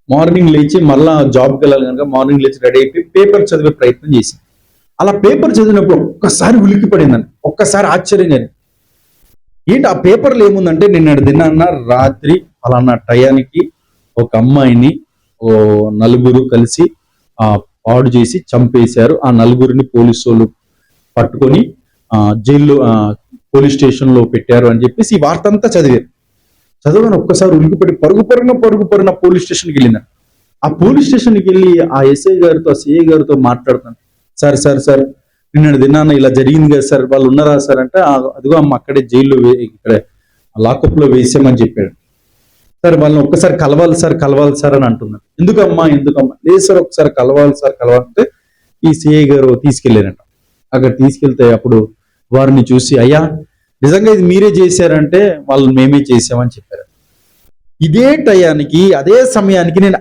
మార్నింగ్ లేచి మళ్ళా జాబ్కి వెళ్ళాలి కనుక మార్నింగ్ లేచి రెడీ అయిపోయి పేపర్ చదివే ప్రయత్నం చేసింది. అలా పేపర్ చదివినప్పుడు ఒక్కసారి ఉలిక్కి పడిందని, ఒక్కసారి ఆశ్చర్యంగా ఏంటి ఆ పేపర్లో ఏముందంటే, నిన్నటి దినాన్న రాత్రి అలాన్న టయానికి ఒక అమ్మాయిని 4 కలిసి పాడు చేసి చంపేశారు. ఆ 4 పోలీసు వాళ్ళు పట్టుకొని జైల్లో పోలీస్ స్టేషన్ లో పెట్టారు అని చెప్పేసి ఈ వార్త అంతా చదవని ఒక్కసారి ఉలికిపడి పరుగు పరుగున పోలీస్ స్టేషన్కి వెళ్ళిందండి. ఆ పోలీస్ స్టేషన్కి వెళ్ళి ఆ ఎస్ఐ గారితో సిఐ గారితో మాట్లాడుతాను, సార్ నిన్న దినాన్న ఇలా జరిగింది కదా సార్, వాళ్ళు ఉన్నారా సార్ అంటే, అదిగో అమ్మ అక్కడే జైల్లో ఇక్కడ లాకప్ లో వేసామని చెప్పాడు. సార్ వాళ్ళని ఒక్కసారి కలవాలి సార్ అని అంటున్నాడు. ఎందుకమ్మా లేదు సార్ ఒకసారి కలవాలి అంటే ఈ సిఐ గారు తీసుకెళ్లారంట. అక్కడ తీసుకెళ్తే అప్పుడు వారిని చూసి, అయ్యా నిజంగా ఇది మీరే చేశారంటే వాళ్ళు మేమే చేసామని చెప్పారు. ఇదే టయానికి అదే సమయానికి నేను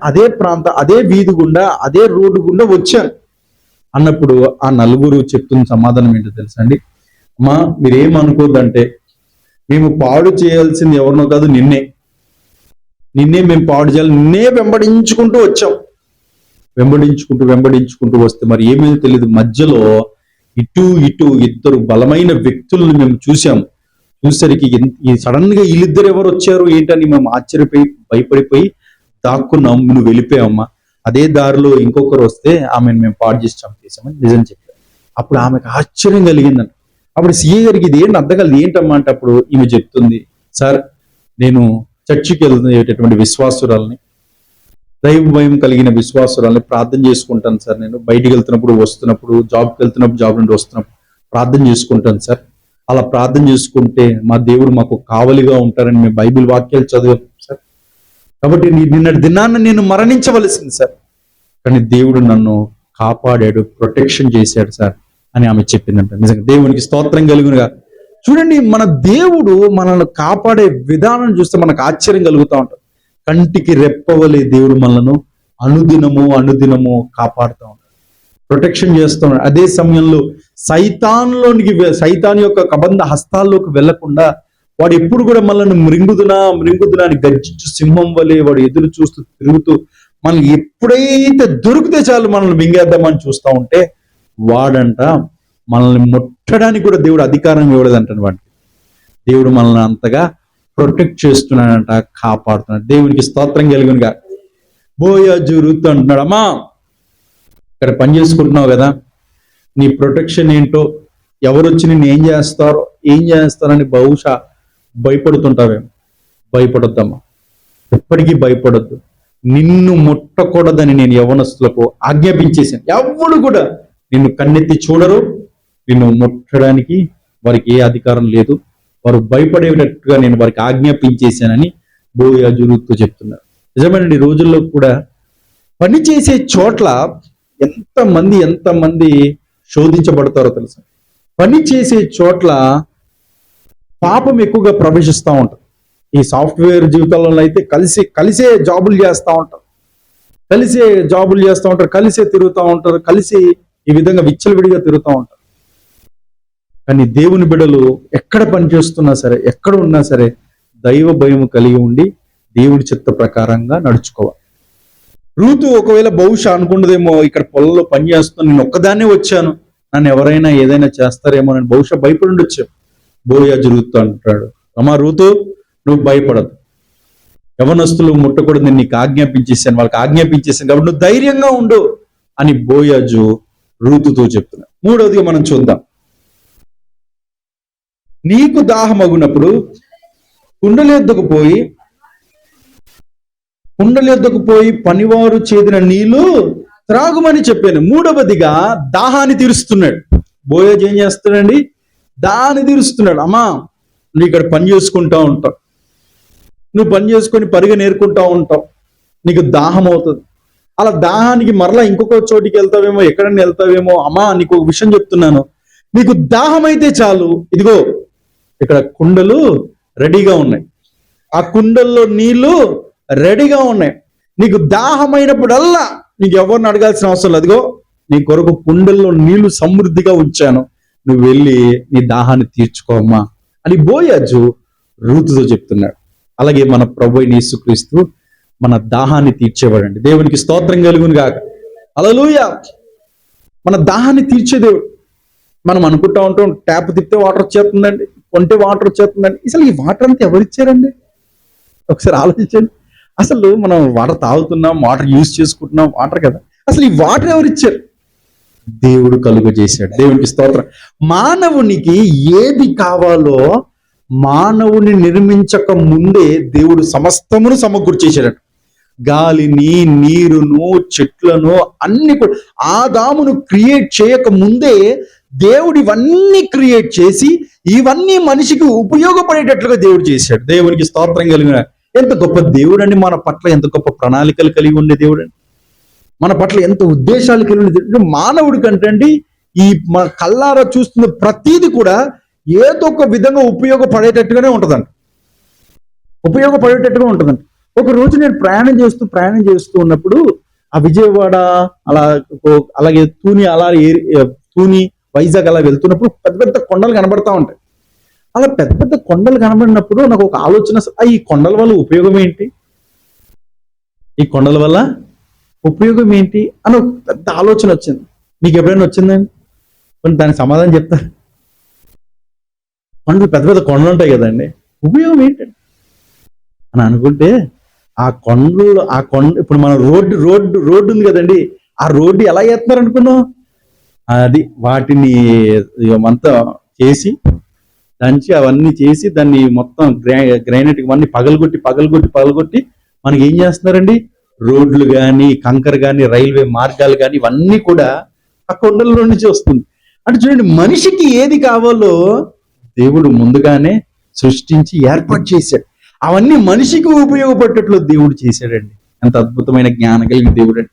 అదే వీధి గుండా అదే రోడ్డు గుండా వచ్చాను అన్నప్పుడు ఆ 4 చెప్తున్న సమాధానం ఏంటో తెలుసా అండి? అమ్మా మీరేమనుకోద్దంటే, మేము పాడు చేయాల్సింది ఎవరినో కాదు, నిన్నే మేము పాడు చేయాలి, నిన్నే వెంబడించుకుంటూ వచ్చాం. వెంబడించుకుంటూ వస్తే మరి ఏమేమి తెలియదు, మధ్యలో ఇటు 2 బలమైన వ్యక్తులను మేము చూసరికి సడన్ గా వీళ్ళిద్దరు ఎవరు వచ్చారు ఏంటని మేము ఆశ్చర్యపోయి భయపడిపోయి దాక్కున్నాం. నువ్వు వెళ్ళిపోయావమ్మా, అదే దారిలో ఇంకొకరు వస్తే ఆమెను మేము పాడు చేసి చంపేశామని నిజం చెప్పారు. అప్పుడు ఆమెకు ఆశ్చర్యం కలిగిందంట. అప్పుడు సిఏ గారికి ఇది ఏంటి అర్థం కాదు, ఏంటమ్మా అంటే అప్పుడు ఈమె చెప్తుంది, సార్ నేను చర్చికి వెళ్తున్నటువంటి విశ్వాసురాలని, దైవ భయం కలిగిన విశ్వాసురాలని ప్రార్థన చేసుకుంటాను సార్. నేను బయటికి వెళ్తున్నప్పుడు వస్తున్నప్పుడు, జాబ్కి వెళ్తున్నప్పుడు, జాబ్ నుండి వస్తున్నప్పుడు ప్రార్థన చేసుకుంటాను సార్. అలా ప్రార్థన చేసుకుంటే మా దేవుడు మాకు కావలిగా ఉంటారని మేము బైబిల్ వాక్యాలు చదివాం సార్. కాబట్టి నిన్నటి దినాన్ని నేను మరణించవలసింది సార్, కానీ దేవుడు నన్ను కాపాడాడు, ప్రొటెక్షన్ చేశాడు సార్ అని ఆమె చెప్పిందంట. నిజంగా దేవునికి స్తోత్రం కలుగునుగా. చూడండి, మన దేవుడు మనల్ని కాపాడే విధానం చూస్తే మనకు ఆశ్చర్యం కలుగుతూ ఉంటుంది. కంటికి రెప్పవలే దేవుడు మనలను అనుదినము కాపాడుతూ ఉంటాడు, ప్రొటెక్షన్ చేస్తూ ఉన్నాడు. అదే సమయంలో సైతాన్ యొక్క కబంధ హస్తాల్లోకి వెళ్లకుండా వాడు ఎప్పుడు కూడా మనల్ని మృంగుదునా అని గర్జించు సింహం వలె వాడు ఎదురు చూస్తూ తిరుగుతూ మనల్ని ఎప్పుడైతే దొరికితే చాలు మనల్ని మింగేద్దామని చూస్తూ ఉంటే వాడంట మనల్ని ముట్టడానికి కూడా దేవుడు అధికారం ఇవ్వలేదంట. వాడికి దేవుడు మనల్ని అంతగా ప్రొటెక్ట్ చేస్తున్నాడంట, కాపాడుతున్నాడు. దేవునికి స్తోత్రం కలుగునుగా. బోయాజు రూతు అంటున్నాడు, అమ్మా ఇక్కడ పని చేసుకుంటున్నావు కదా, నీ ప్రొటెక్షన్ ఏంటో, ఎవరు వచ్చి నిన్ను ఏం చేస్తారని బహుశా భయపడుతుంటావేమో. భయపడొద్దమ్మా, ఎప్పటికీ భయపడొద్దు. నిన్ను ముట్టకూడదని నేను యవ్వనస్తులకు ఆజ్ఞాపించేశాను. ఎవరు కూడా నిన్ను కన్నెత్తి చూడరు, నిన్ను ముట్టడానికి వారికి ఏ అధికారం లేదు, వారు భయపడేటట్టుగా నేను వారికి ఆజ్ఞాపించేశానని బోయాజు రూతుతో చెప్తున్నారు. నిజమేనండి, రోజుల్లో కూడా పని చేసే చోట్ల ఎంతమంది శోధించబడతారో తెలుసా. పని చేసే చోట్ల పాపం ఎక్కువగా ప్రవేశిస్తూ ఉంటుంది. ఈ సాఫ్ట్వేర్ జీవితాలలో అయితే కలిసే జాబులు చేస్తూ ఉంటారు, కలిసే తిరుగుతూ ఉంటారు, కలిసి ఈ విధంగా విచ్చలవిడిగా తిరుగుతూ ఉంటారు. కానీ దేవుని బిడ్డలు ఎక్కడ పనిచేస్తున్నా సరే, ఎక్కడ ఉన్నా సరే దైవ భయం కలిగి ఉండి దేవుడి చిత్త ప్రకారంగా నడుచుకోవాలి. రూతు ఒకవేళ బహుశా అనుకుంటుందేమో, ఇక్కడ పొలంలో పని చేస్తున్నాను, నేను ఒక్కదాన్నే వచ్చాను, నన్ను ఎవరైనా ఏదైనా చేస్తారేమో అని బహుశా భయపడి ఉండొచ్చు. బోయాజు రూతు అంటాడు, అమ్మా రూతు నువ్వు భయపడదు, యవనస్తులు ముట్టకూడదు, నేను నీకు వాళ్ళకి ఆజ్ఞాపించేసాను కాబట్టి నువ్వు ధైర్యంగా ఉండు అని బోయాజు రూతుతో చెప్తున్నాడు. మూడవదిగా మనం చూద్దాం, నీకు దాహమగునప్పుడు కుండలెద్దకు పోయి పనివారు చేదిన నీళ్లు త్రాగుమని చెప్పాను. మూడవదిగా దాహాన్ని తీరుస్తున్నాడు. బోయాజు ఏం చేస్తాడండి? దాన్ని తీరుస్తున్నాడు. అమ్మా నువ్వు ఇక్కడ పని చేసుకుంటా ఉంటావు, నువ్వు పని చేసుకొని పరిగె నేర్చుకుంటా ఉంటావు, నీకు దాహం అవుతుంది. అలా దాహానికి మరలా ఇంకొక చోటికి వెళ్తావేమో, ఎక్కడన్నా వెళ్తావేమో. అమ్మా నీకు ఒక విషయం చెప్తున్నాను, నీకు దాహమైతే చాలు, ఇదిగో ఇక్కడ కుండలు రెడీగా ఉన్నాయి, ఆ కుండల్లో నీళ్లు రెడీగా ఉన్నాయి. నీకు దాహమైనప్పుడల్లా నీకు ఎవరిని అడగాల్సిన అవసరం లేదు. అదిగో నీ కొరకు కుండల్లో నీళ్లు సమృద్ధిగా ఉంచాను, నువ్వు వెళ్ళి నీ దాహాన్ని తీర్చుకోమ్మా అని బోయజు రూతుతో చెప్తున్నాడు. అలాగే మన ప్రభు అయిన యేసుక్రీస్తు మన దాహాన్ని తీర్చేవాడండి. దేవునికి స్తోత్రం కలుగును గాక. హల్లెలూయా. మన దాహాన్ని తీర్చే దేవుడు. మనం అనుకుంటా ఉంటాం ట్యాప్ తిప్పితే వాటర్ వచ్చేస్తుందండి, కొంటే వాటర్ వచ్చేస్తుందండి. అసలు ఈ వాటర్ అంతా ఎవరిచ్చారండి? ఒకసారి ఆలోచించండి. అసలు మనం వాటర్ తాగుతున్నాం, వాటర్ యూజ్ చేసుకుంటున్నాం, వాటర్ కదా. అసలు ఈ వాటర్ ఎవరిచ్చారు? దేవుడు కలుగజేశాడు. దేవునికి స్తోత్రం. మానవునికి ఏది కావాలో మానవుని నిర్మించక ముందే దేవుడు సమస్తమును సమకూర్చేశాడు. గాలిని, నీరును, చెట్లను అన్ని కూడా ఆదామును క్రియేట్ చేయక ముందే దేవుడు ఇవన్నీ క్రియేట్ చేసి ఇవన్నీ మనిషికి ఉపయోగపడేటట్లుగా దేవుడు చేశాడు. దేవునికి స్తోత్రం కలిగిన ఎంత గొప్ప దేవుడు అండి. మన పట్ల ఎంత గొప్ప ప్రణాళికలు కలిగి ఉండే దేవుడు అండి. మన పట్ల ఎంత ఉద్దేశాలు కలిగి ఉండే మానవుడి కంటే అండి ఈ మన కళ్ళారా చూస్తున్న ప్రతీది కూడా ఏదో ఒక విధంగా ఉపయోగపడేటట్టుగానే ఉంటుందండి. ఉపయోగపడేటట్టుగా ఉంటుందండి. ఒక రోజు నేను ప్రయాణం చేస్తూ ఉన్నప్పుడు ఆ విజయవాడ అలాగే తూని వైజాగ్ అలా వెళ్తున్నప్పుడు పెద్ద పెద్ద కొండలు కనబడతా ఉంటాయి. అలా పెద్ద పెద్ద కొండలు కనబడినప్పుడు నాకు ఒక ఆలోచన, ఈ కొండల వల్ల ఉపయోగం ఏంటి, ఈ కొండల వల్ల ఉపయోగం ఏంటి అని ఒక పెద్ద ఆలోచన వచ్చింది. మీకు ఎప్పుడైనా వచ్చిందండి? కొన్ని దానికి సమాధానం చెప్తారు. కొండలు పెద్ద పెద్ద కొండలు ఉంటాయి కదండి, ఉపయోగం ఏంటండి అని అనుకుంటే ఆ కొండ ఇప్పుడు మన రోడ్డు ఉంది కదండి, ఆ రోడ్డు ఎలా వేస్తున్నారు అనుకున్నాం? అది వాటిని అంతా చేసి దంచి అవన్నీ చేసి దాన్ని మొత్తం గ్రైనైట్ ఇవన్నీ పగలగొట్టి మనకి ఏం చేస్తున్నారండి? రోడ్లు కానీ, కంకర కానీ, రైల్వే మార్గాలు కానీ ఇవన్నీ కూడా ఆ కొండల నుంచి వస్తుంది. అంటే చూడండి, మనిషికి ఏది కావాలో దేవుడు ముందుగానే సృష్టించి ఏర్పాటు చేశాడు. అవన్నీ మనిషికి ఉపయోగపడేట్లు దేవుడు చేశాడండి. ఎంత అద్భుతమైన జ్ఞానం కలిగిన దేవుడు అండి.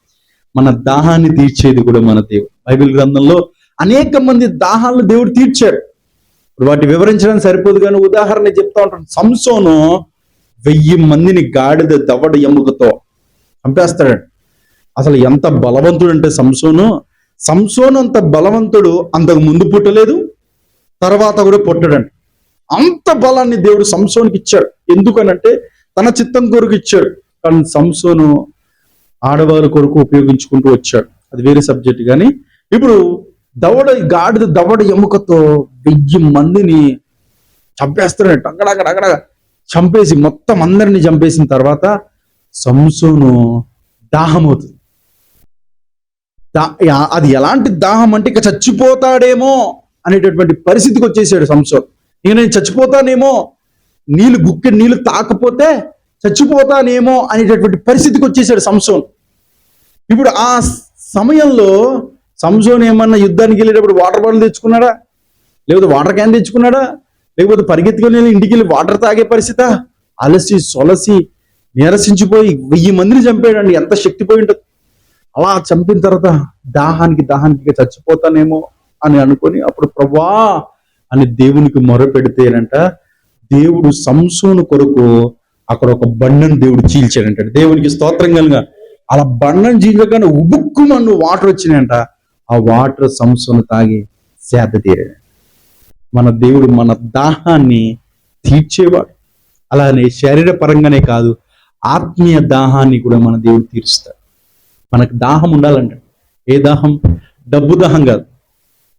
మన దాహాన్ని తీర్చేది కూడా మన దేవుడు. బైబిల్ గ్రంథంలో అనేక మంది దాహాలను దేవుడు తీర్చాడు. వాటి వివరించడానికి సరిపోదు కానీ ఉదాహరణ చెప్తా ఉంటాను. సంసోను 1000 మందిని గాడిద దవడ ఎముకతో చంపేస్తాడండి. అసలు ఎంత బలవంతుడు అంటే సంసోను అంత బలవంతుడు అంతకు ముందు పుట్టలేదు, తర్వాత కూడా పుట్టడండి. అంత బలాన్ని దేవుడు సంసోనుకి ఇచ్చాడు. ఎందుకనంటే తన చిత్తం కొరకు ఇచ్చాడు. కానీ సంసోను ఆడవారి కొరకు ఉపయోగించుకుంటూ వచ్చాడు. అది వేరే సబ్జెక్ట్. కానీ ఇప్పుడు గాడిద దవడ ఎముకతో 1000 మందిని చంపేస్తున్నాడు. అక్కడ చంపేసి మొత్తం అందరిని చంపేసిన తర్వాత సంసోను దాహం అవుతుంది. అది ఎలాంటి దాహం అంటే ఇక చచ్చిపోతాడేమో అనేటటువంటి పరిస్థితికి వచ్చేసాడు సంసోను. ఇక నేను చచ్చిపోతానేమో, నీళ్లు తాకపోతే చచ్చిపోతానేమో అనేటటువంటి పరిస్థితికి వచ్చేసాడు సంసోను. ఇప్పుడు ఆ సమయంలో సంసోను ఏమన్నా యుద్ధానికి వెళ్ళేటప్పుడు వాటర్ బాటిల్ తెచ్చుకున్నాడా, లేకపోతే వాటర్ క్యాన్ తెచ్చుకున్నాడా, లేకపోతే పరిగెత్తుకుని ఇంటికి వెళ్ళి వాటర్ తాగే పరిస్థితి? అలసి సొలసి నీరసించిపోయి 1000 మందిని చంపాడండి. ఎంత శక్తి పోయి ఉంటుంది. అలా చంపిన తర్వాత దాహానికి చచ్చిపోతానేమో అని అనుకొని అప్పుడు ప్రభువా అని దేవునికి మొర పెడితేనంట దేవుడు సంసోను కొరకు అక్కడ ఒక బండను దేవుడు చీల్చాడంట. దేవునికి స్తోత్రం కలుగా. అలా బండను చీల్చగానే ఉబుక్కుమన్ను వాటర్ వచ్చినాయంట. ఆ వాటర్ సంసోను తాగి సేద తీరాడు. మన దేవుడు మన దాహాన్ని తీర్చేవాడు. అలానే శరీరపరంగానే కాదు, ఆత్మీయ దాహాన్ని కూడా మన దేవుడు తీరుస్తాడు. మనకు దాహం ఉండాలంట. ఏ దాహం? డబ్బు దాహం కాదు,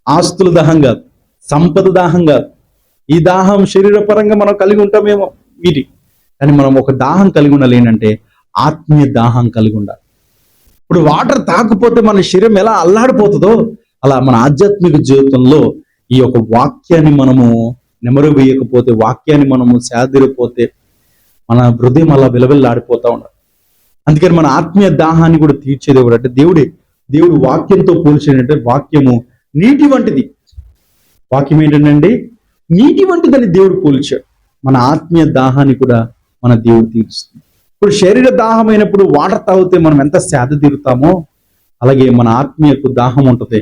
ఆస్తుల దాహం కాదు, సంపద దాహం కాదు. ఈ దాహం శరీరపరంగా మనం కలిగి ఉంటామేమో వీటి, కానీ మనం ఒక దాహం కలిగి ఉండాలి. ఏంటంటే ఆత్మీయ దాహం కలిగి ఉండాలి. ఇప్పుడు వాటర్ తాకపోతే మన శరీరం ఎలా అల్లాడిపోతుందో అలా మన ఆధ్యాత్మిక జీవితంలో ఈ యొక్క వాక్యాన్ని మనము నెమరు వేయకపోతే, వాక్యాన్ని మనము సేదరిపోతే మన హృదయం అలా విలవిల్లాడిపోతా ఉండాలి. అందుకని మన ఆత్మీయ దాహాన్ని కూడా తీర్చేదేవుడు అంటే దేవుడు వాక్యంతో పోల్చేటంటే వాక్యము నీటి వంటిది. వాక్యం ఏంటంటే నీటి వంటిదని దేవుడు పోల్చాడు. మన ఆత్మీయ దాహాన్ని కూడా మన దేవుడు తీరుస్తుంది. ఇప్పుడు శరీర దాహం అయినప్పుడు వాటర్ తాగితే మనం ఎంత సేద తీరుతామో అలాగే మన ఆత్మీయకు దాహం ఉంటుంది.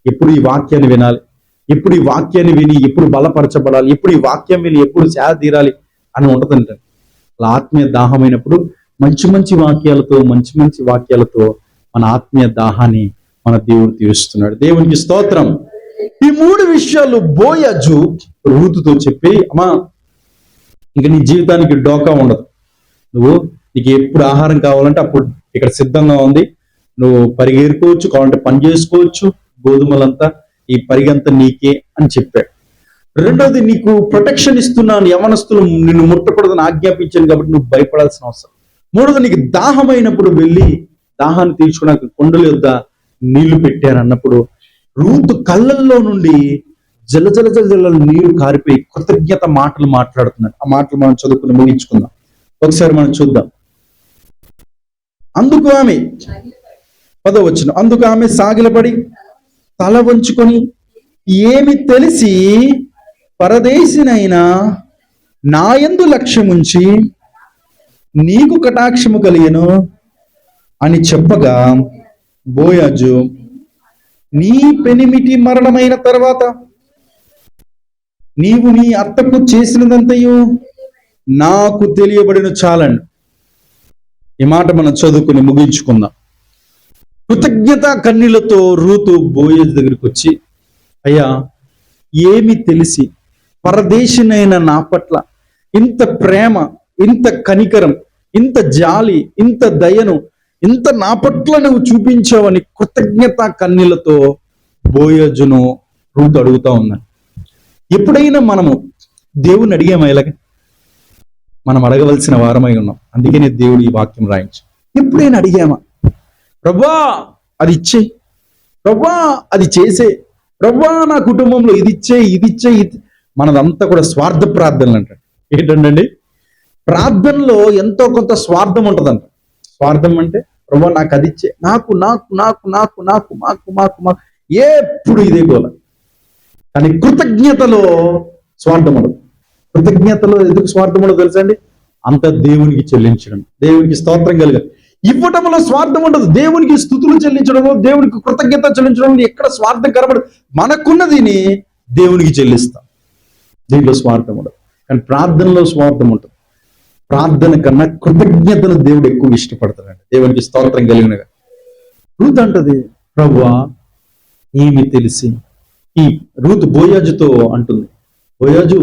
ఎప్పుడు ఈ వాక్యాన్ని వినాలి, ఎప్పుడు ఈ వాక్యాన్ని విని ఎప్పుడు బలపరచబడాలి, ఎప్పుడు ఈ వాక్యం విని ఎప్పుడు సేద తీరాలి అని ఉంటదంట. అలా ఆత్మీయ దాహమైనప్పుడు మంచి మంచి వాక్యాలతో మన ఆత్మీయ దాహాన్ని మన దేవుడు తీరుస్తున్నాడు. దేవునికి స్తోత్రం. ఈ 3 విషయాలు బోయజు రూతుతో చెప్పి, అమ్మా ఇంక నీ జీవితానికి డోకా ఉండదు, నీకు ఎప్పుడు ఆహారం కావాలంటే అప్పుడు ఇక్కడ సిద్ధంగా ఉంది, నువ్వు పరిగెరుకోవచ్చు, కావాలంటే పని చేసుకోవచ్చు, గోధుమలంతా ఈ పరిగంతా నీకే అని చెప్పాడు. రెండోది, నీకు ప్రొటెక్షన్ ఇస్తున్నాను, యవనస్తులు నిన్ను ముట్టకూడదని ఆజ్ఞాపించాను కాబట్టి నువ్వు భయపడాల్సిన అవసరం. మూడోది, నీకు దాహమైనప్పుడు వెళ్ళి దాహాన్ని తీర్చుకోవడానికి కొండల యొద్ద నీళ్లు పెట్టారు అన్నప్పుడు రూతు కళ్ళల్లో నుండి జల నీరు కారిపోయి కృతజ్ఞత మాటలు మాట్లాడుతున్నాడు. ఆ మాటలు మనం చదువుకుని ముగించుకుందాం. ఒకసారి మనం చూద్దాం. అందుకు ఆమె 10వ వచనం, అందుకు ఆమె సాగిలపడి తల వంచుకొని, ఏమి తెలిసి పరదేశినైనా నాయందు లక్ష్యముంచి నీకు కటాక్షము కలిగెను అని చెప్పగా, బోయజు, నీ పెనిమిటి మరణమైన తర్వాత నీవు నీ అత్తకు చేసినదంతయు నాకు తెలియబడిన చాలండి. ఈ మాట మనం చదువుకుని ముగించుకుందాం. కృతజ్ఞత కన్నీళ్లతో రూతు బోయజు దగ్గరికి వచ్చి, అయ్యా, ఏమి తెలిసి పరదేశినైన నా పట్ల ఇంత ప్రేమ, ఇంత కనికరం, ఇంత జాలి, ఇంత దయను, ఇంత నా పట్ల నువ్వు చూపించావని కృతజ్ఞత కన్నీళ్లతో బోయజును రూతు అడుగుతా ఉన్నాను. ఎప్పుడైనా మనము దేవుని అడిగామా? ఇలాగ మనం అడగవలసిన వారమై ఉన్నాం. అందుకనే దేవుడు ఈ వాక్యం రాయించు. ఎప్పుడైనా అడిగామా, ప్రభువా అది ఇచ్చే, ప్రభువా అది చేసే, ప్రభువా నా కుటుంబంలో ఇది ఇచ్చే. మనదంతా కూడా స్వార్థ ప్రార్థనలు అంటాడు. ఏంటండి, ప్రార్థనలో ఎంతో కొంత స్వార్థం ఉంటుందంట. స్వార్థం అంటే, ప్రభువా నాకు అది ఇచ్చే, నాకు నాకు నాకు నాకు నాకు మాకు మాకు మాకు ఎప్పుడు ఇదే గోల. కానీ కృతజ్ఞతలో స్వార్థం ఉండదు. కృతజ్ఞతలో ఎందుకు స్వార్థం ఉండదు తెలుసా అండి? అంత దేవునికి చెల్లించడం, దేవునికి స్తోత్రం కలిగారు. ఇవ్వటంలో స్వార్థం ఉండదు. దేవునికి స్తుతులు చెల్లించడంలో, దేవునికి కృతజ్ఞత చెల్లించడంలో ఎక్కడ స్వార్థం కనబడదు. మనకున్నదిని దేవునికి చెల్లిస్తాం, దీంట్లో స్వార్థం ఉండదు. కానీ ప్రార్థనలో స్వార్థం ఉంటుంది. ప్రార్థన కన్నా కృతజ్ఞతను దేవుడు ఎక్కువ ఇష్టపడతాడండి. దేవునికి స్తోత్రం కలిగినగా రూతు అంటది, ప్రభువా ఏమి తెలిసి, ఈ రూతు బోయాజుతో అంటుంది, బోయాజు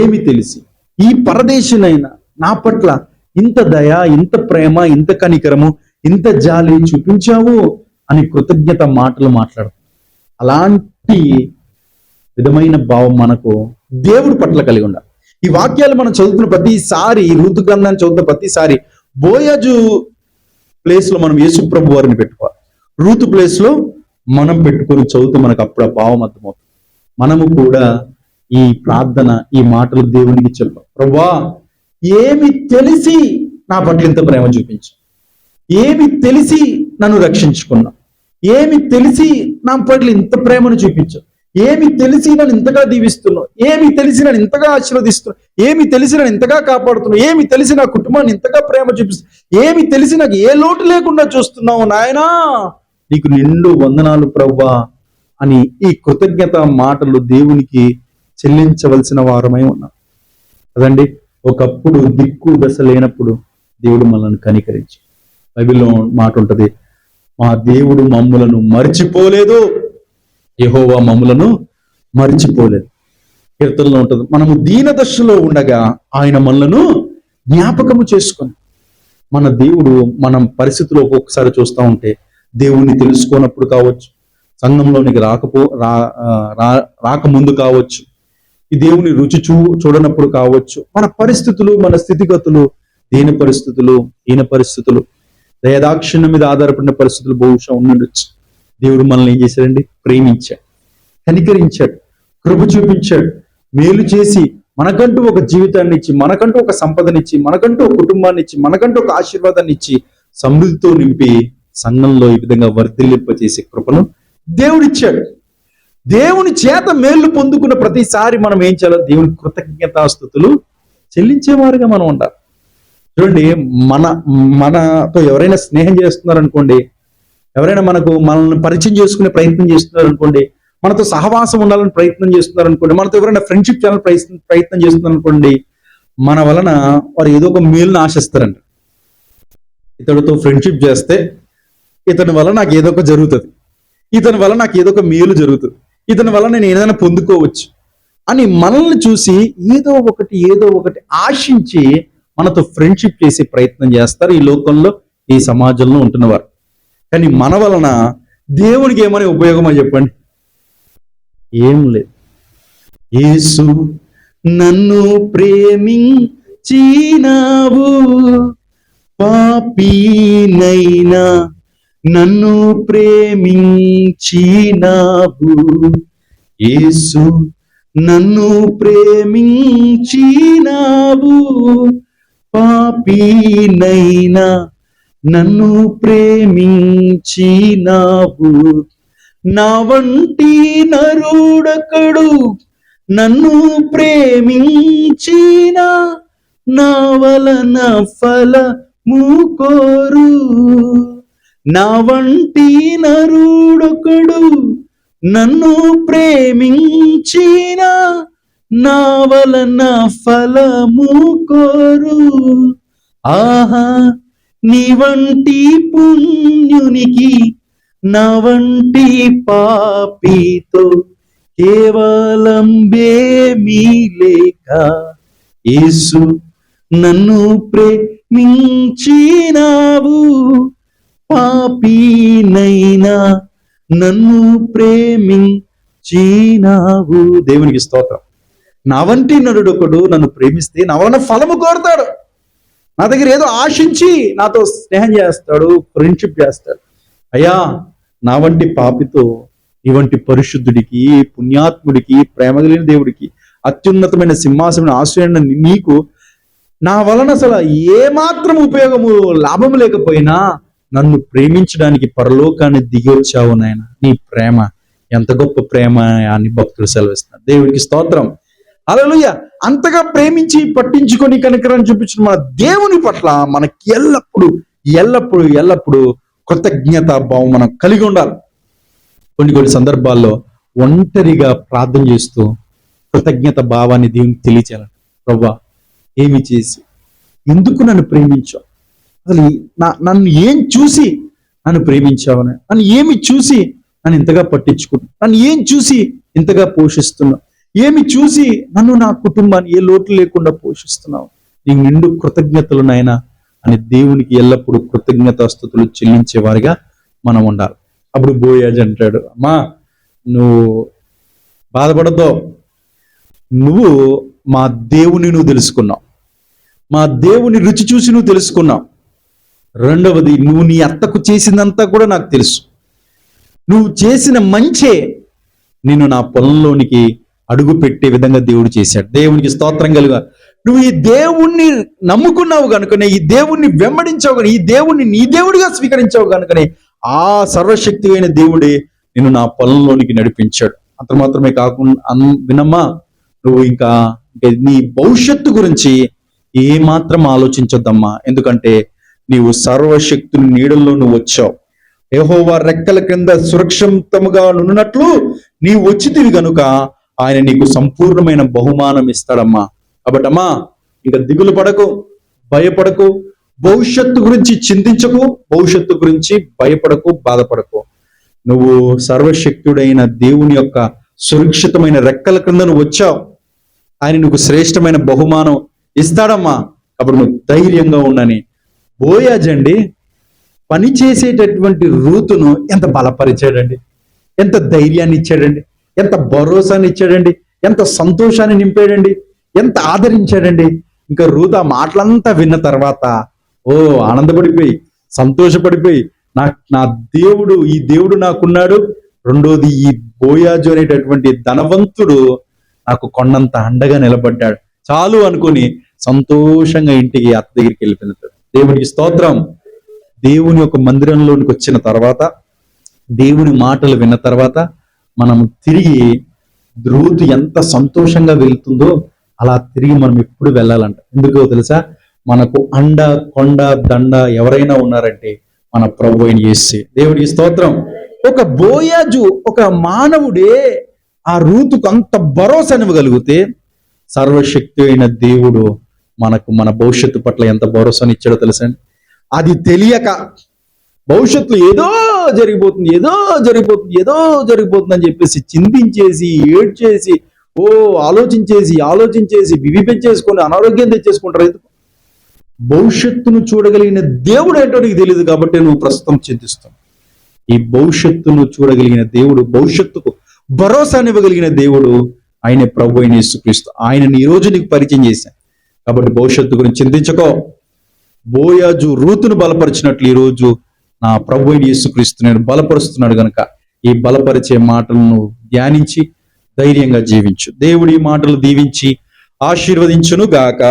ఏమి తెలిసి ఈ పరదేశినైనా నా పట్ల ఇంత దయ, ఇంత ప్రేమ, ఇంత కనికరము, ఇంత జాలి చూపించావు అని కృతజ్ఞత మాటలు మాట్లాడుతుంది. అలాంటి విధమైన భావం మనకు దేవుడి పట్ల కలిగి ఉండాలి. ఈ వాక్యాలు మనం చదువుతున్న ప్రతిసారి, రూతు గ్రంథాన్ని చదువుతున్న ప్రతిసారి బోయజు ప్లేస్ లో మనం యేసు ప్రభు వారిని పెట్టుకోవాలి. రూతు ప్లేస్ లో మనం పెట్టుకొని చదువుతూ మనకు అప్పుడు ఆ భావం అర్థమవుతుంది. మనము కూడా ఈ ప్రార్థన, ఈ మాటలు దేవునికి చెప్పాం. ప్రభువా ఏమి తెలిసి నా పట్ల ఇంత ప్రేమ చూపించు, ఏమి తెలిసి నన్ను రక్షించుకున్నా, ఏమి తెలిసి నా పట్ల ఇంత ప్రేమను చూపించు, ఏమి తెలిసి నన్ను ఇంతగా దీవిస్తున్నావు, ఏమి తెలిసి నన్ను ఇంతగా ఆశీర్వదిస్తున్నావు, ఏమి తెలిసి నన్ను ఇంతగా కాపాడుతున్నావు, ఏమి తెలిసి నా కుటుంబాన్ని ఇంతగా ప్రేమ చూపిస్తున్నావు, ఏమి తెలిసి నాకు ఏ లోటు లేకుండా చూస్తున్నావు నాయనా, నీకు నిండు వందనాలు ప్రభువా అని ఈ కృతజ్ఞత మాటలు దేవునికి చెల్లించవలసిన వారమై ఉన్నాం కదండి. ఒకప్పుడు దిక్కు దశ లేనప్పుడు దేవుడు మనల్ని కనికరించి, బైబిల్లో మాట ఉంటది, మా దేవుడు మమ్ములను మర్చిపోలేదు, యెహోవా మమ్ములను మర్చిపోలేదు. కీర్తనలో ఉంటుంది, మనము దీన దశలో ఉండగా ఆయన మనలను జ్ఞాపకము చేసుకొని. మన దేవుడు మనం పరిస్థితుల్లో ఒక్కొక్కసారి చూస్తూ ఉంటే, దేవుణ్ణి తెలుసుకోనప్పుడు కావచ్చు, సంఘంలోనికి రాకముందు కావచ్చు, ఈ దేవుని రుచి చూడనప్పుడు కావచ్చు, మన పరిస్థితులు, మన స్థితిగతులు, దీన పరిస్థితులు, దయదాక్షిణ్యం మీద ఆధారపడిన పరిస్థితులు బహుశా ఉండొచ్చు. దేవుడు మనల్ని ఏం చేశాడండి? ప్రేమించాడు, కనికరించాడు, కృప చూపించాడు, మేలు చేసి మనకంటూ ఒక జీవితాన్ని ఇచ్చి, మనకంటూ ఒక సంపదనిచ్చి, మనకంటూ ఒక కుటుంబాన్ని ఇచ్చి, మనకంటూ ఒక ఆశీర్వాదాన్ని ఇచ్చి, సమృద్ధితో నింపి సంఘంలో ఈ విధంగా వర్ధిల్లింపచేసే కృపను దేవుడిచ్చాడు. దేవుని చేత మేళ్లు పొందుకున్న ప్రతిసారి మనం ఏం చేయాలో దేవుని కృతజ్ఞతాస్తుతులు చెల్లించేవారుగా మనం ఉండాలి. చూడండి, మనతో ఎవరైనా స్నేహం చేస్తున్నారనుకోండి, ఎవరైనా మనల్ని పరిచయం చేసుకునే ప్రయత్నం చేస్తున్నారనుకోండి, మనతో సహవాసం ఉండాలని ప్రయత్నం చేస్తున్నారు అనుకోండి, మనతో ఎవరైనా ఫ్రెండ్షిప్ చేయాలని ప్రయత్నం చేస్తున్నారు అనుకోండి, మన వలన వారు ఏదో ఒక మేలును ఆశిస్తారంట. ఇతడితో ఫ్రెండ్షిప్ చేస్తే ఇతని వల్ల నాకు ఏదో ఒక జరుగుతుంది, ఇతని వల్ల నాకు ఏదో ఒక మేలు జరుగుతుంది, ఇతని వల్ల నేను ఏదైనా పొందుకోవచ్చు అని మనల్ని చూసి ఏదో ఒకటి ఆశించి మనతో ఫ్రెండ్షిప్ చేసే ప్రయత్నం చేస్తారు ఈ లోకంలో, ఈ సమాజంలో ఉంటున్నవారు. కానీ మన వలన దేవునికి ఏమని ఉపయోగమో చెప్పండి? ఏం లేదు. యేసు నన్ను ప్రేమించినావు, పాపినైనా నన్ను ప్రేమించినావు. యేసు నన్ను ప్రేమించినావు, పాపినైనా నన్ను ప్రేమించినావు. నా వంటి నరుడొకడు నన్ను ప్రేమించిన, నా వలన ఫలము కోరు. నా వంటి నరుడొకడు నన్ను ప్రేమించిన, నా వలన ఫలము కోరు. ఆహా, నీ వంటి పుణ్యునికి నా వంటి పాపితో కేవలం బేమీ లేక, యేసు నన్ను ప్రేమించినావు, పాపినైనా నన్ను ప్రేమించినావు. దేవునికి స్తోత్రం. నా వంటి నరుడొకడు నన్ను ప్రేమిస్తే నా వలన ఫలము కోరుతాడు. నా దగ్గర ఏదో ఆశించి నాతో స్నేహం చేస్తాడు, ఫ్రెండ్షిప్ చేస్తాడు. అయ్యా, నా వంటి పాపితో ఈ వంటి పరిశుద్ధుడికి, పుణ్యాత్ముడికి, ప్రేమ కలిగిన దేవుడికి, అత్యున్నతమైన సింహాసనం ఆశ్రయమైన నీకు నా వలన అసలు ఏమాత్రం ఉపయోగము, లాభము లేకపోయినా నన్ను ప్రేమించడానికి పరలోకాన్ని దిగి వచ్చావు నాయన. నీ ప్రేమ ఎంత గొప్ప ప్రేమ అని భక్తులు సెలవిస్తున్నారు. దేవుడికి స్తోత్రం. హల్లెలూయా. అంతగా ప్రేమించి పట్టించుకొని కనికరాన్ని చూపించిన మన దేవుని పట్ల మనకి ఎల్లప్పుడూ కృతజ్ఞత భావం మనం కలిగి ఉండాలి. కొన్ని సందర్భాల్లో ఒంటరిగా ప్రార్థన చేస్తూ కృతజ్ఞత భావాన్ని దేవునికి తెలియచేయాలి. ప్రభువా, ఏమి చేసి ఎందుకు నన్ను ప్రేమించావు? అసలు నన్ను ఏం చూసి నన్ను ప్రేమించావని, నన్ను ఏమి చూసి నన్ను ఇంతగా పట్టించుకున్నావు, నన్ను ఏం చూసి ఇంతగా పోషిస్తున్నావు, ఏమి చూసి నన్ను, నా కుటుంబాన్ని ఏ లోటు లేకుండా పోషిస్తున్నావు. నీకు నిండు కృతజ్ఞతలు నాయనా అని దేవునికి ఎల్లప్పుడూ కృతజ్ఞతాస్తుతులు చెల్లించేవారిగా మనం ఉండాలి. అప్పుడు బోయాజ్ అంటాడు, అమ్మా నువ్వు బాధపడద్దు, నువ్వు మా దేవుని నువ్వు తెలుసుకున్నావు, మా దేవుని రుచి చూసి నువ్వు తెలుసుకున్నావు. రెండవది, నువ్వు నీ అత్తకు చేసిందంతా కూడా నాకు తెలుసు. నువ్వు చేసిన మంచే నిన్ను నా పొలంలోనికి అడుగు పెట్టే విధంగా దేవుడు చేశాడు. దేవునికి స్తోత్రం కలుగా. నువ్వు ఈ దేవుణ్ణి నమ్ముకున్నావు కనుకనే, ఈ దేవుణ్ణి వెంబడించావు కనుక, ఈ దేవుణ్ణి నీ దేవుడిగా స్వీకరించావు కనుకనే ఆ సర్వశక్తి అయిన దేవుడే నిన్ను నా పొలంలోనికి నడిపించాడు. అంత మాత్రమే కాకుండా వినమ్మా, నువ్వు ఇంకా నీ భవిష్యత్తు గురించి ఏమాత్రం ఆలోచించొద్దమ్మా. ఎందుకంటే నీవు సర్వశక్తుని నీడల్లో నువ్వు వచ్చావు. యెహోవా రెక్కల క్రింద సురక్షితముగా నున్నట్లు నీవు వచ్చితివి గనుక ఆయన నీకు సంపూర్ణమైన బహుమానం ఇస్తాడమ్మా. కాబట్టి అమ్మా, ఇంకా దిగులు పడకు, భయపడకు, భవిష్యత్తు గురించి చింతించకు, భవిష్యత్తు గురించి భయపడకు, బాధపడకు. నువ్వు సర్వశక్తుడైన దేవుని యొక్క సురక్షితమైన రెక్కల క్రింద నువ్వు వచ్చావు. ఆయన నీకు శ్రేష్టమైన బహుమానం ఇస్తాడమ్మా. అప్పుడు నువ్వు ధైర్యంగా ఉండని. బోయాజ్ అండి పని చేసేటటువంటి రూతును ఎంత బలపరిచాడండి, ఎంత ధైర్యాన్ని ఇచ్చాడండి, ఎంత భరోసాని ఇచ్చాడండి, ఎంత సంతోషాన్ని నింపాడండి, ఎంత ఆదరించాడండి. ఇంకా రూతు ఆ మాటలంతా విన్న తర్వాత ఆనందపడిపోయి, సంతోషపడిపోయి, నా దేవుడు, ఈ దేవుడు నాకున్నాడు. రెండోది, ఈ బోయాజు అనేటటువంటి ధనవంతుడు నాకు కొండంత అండగా నిలబడ్డాడు చాలు అనుకుని సంతోషంగా ఇంటికి అత్త దగ్గరికి వెళ్ళిపోయినాడు. దేవునికి స్తోత్రం. దేవుని యొక్క మందిరంలోనికి వచ్చిన తర్వాత, దేవుని మాటలు విన్న తర్వాత మనం తిరిగి రూతు ఎంత సంతోషంగా వెళ్తుందో అలా తిరిగి మనం ఎప్పుడు వెళ్ళాలంట. ఎందుకో తెలుసా? మనకు అండ, కొండ, దండ ఎవరైనా ఉన్నారంటే మన ప్రభు అయిన యేసే. దేవుడికి స్తోత్రం. ఒక బోయాజు, ఒక మానవుడే ఆ రూతుకు అంత భరోసానివ్వగలిగితే, సర్వశక్తి అయిన దేవుడు మనకు మన భవిష్యత్తు పట్ల ఎంత భరోసాని ఇచ్చాడో తెలుసండి. అది తెలియక భవిష్యత్తులో ఏదో జరిగిపోతుంది అని చెప్పేసి చింతించేసి, ఏడ్చేసి, ఆలోచించేసి వివిపించేసుకొని అనారోగ్యం తెచ్చేసుకుంటారు. ఎందుకు? భవిష్యత్తును చూడగలిగిన దేవుడు ఏంటో నీకు తెలియదు కాబట్టి నువ్వు ప్రస్తుతం చింతిస్తావు. ఈ భవిష్యత్తును చూడగలిగిన దేవుడు, భవిష్యత్తుకు భరోసానివ్వగలిగిన దేవుడు ఆయనే ప్రభు అయిన యేసుక్రీస్తు. ఆయనని ఈ రోజు నీకు పరిచయం చేశాను కాబట్టి భవిష్యత్తు గురించి చింతించుకో. బోయాజు రూతును బలపరిచినట్లు ఈ రోజు నా ప్రభు అయిన యేసుక్రీస్తు నేను బలపరుస్తున్నాడు గనుక ఈ బలపరిచే మాటలను ధ్యానించి ధైర్యంగా జీవించు. దేవుడి మాటలు దీవించి ఆశీర్వదించును గాక.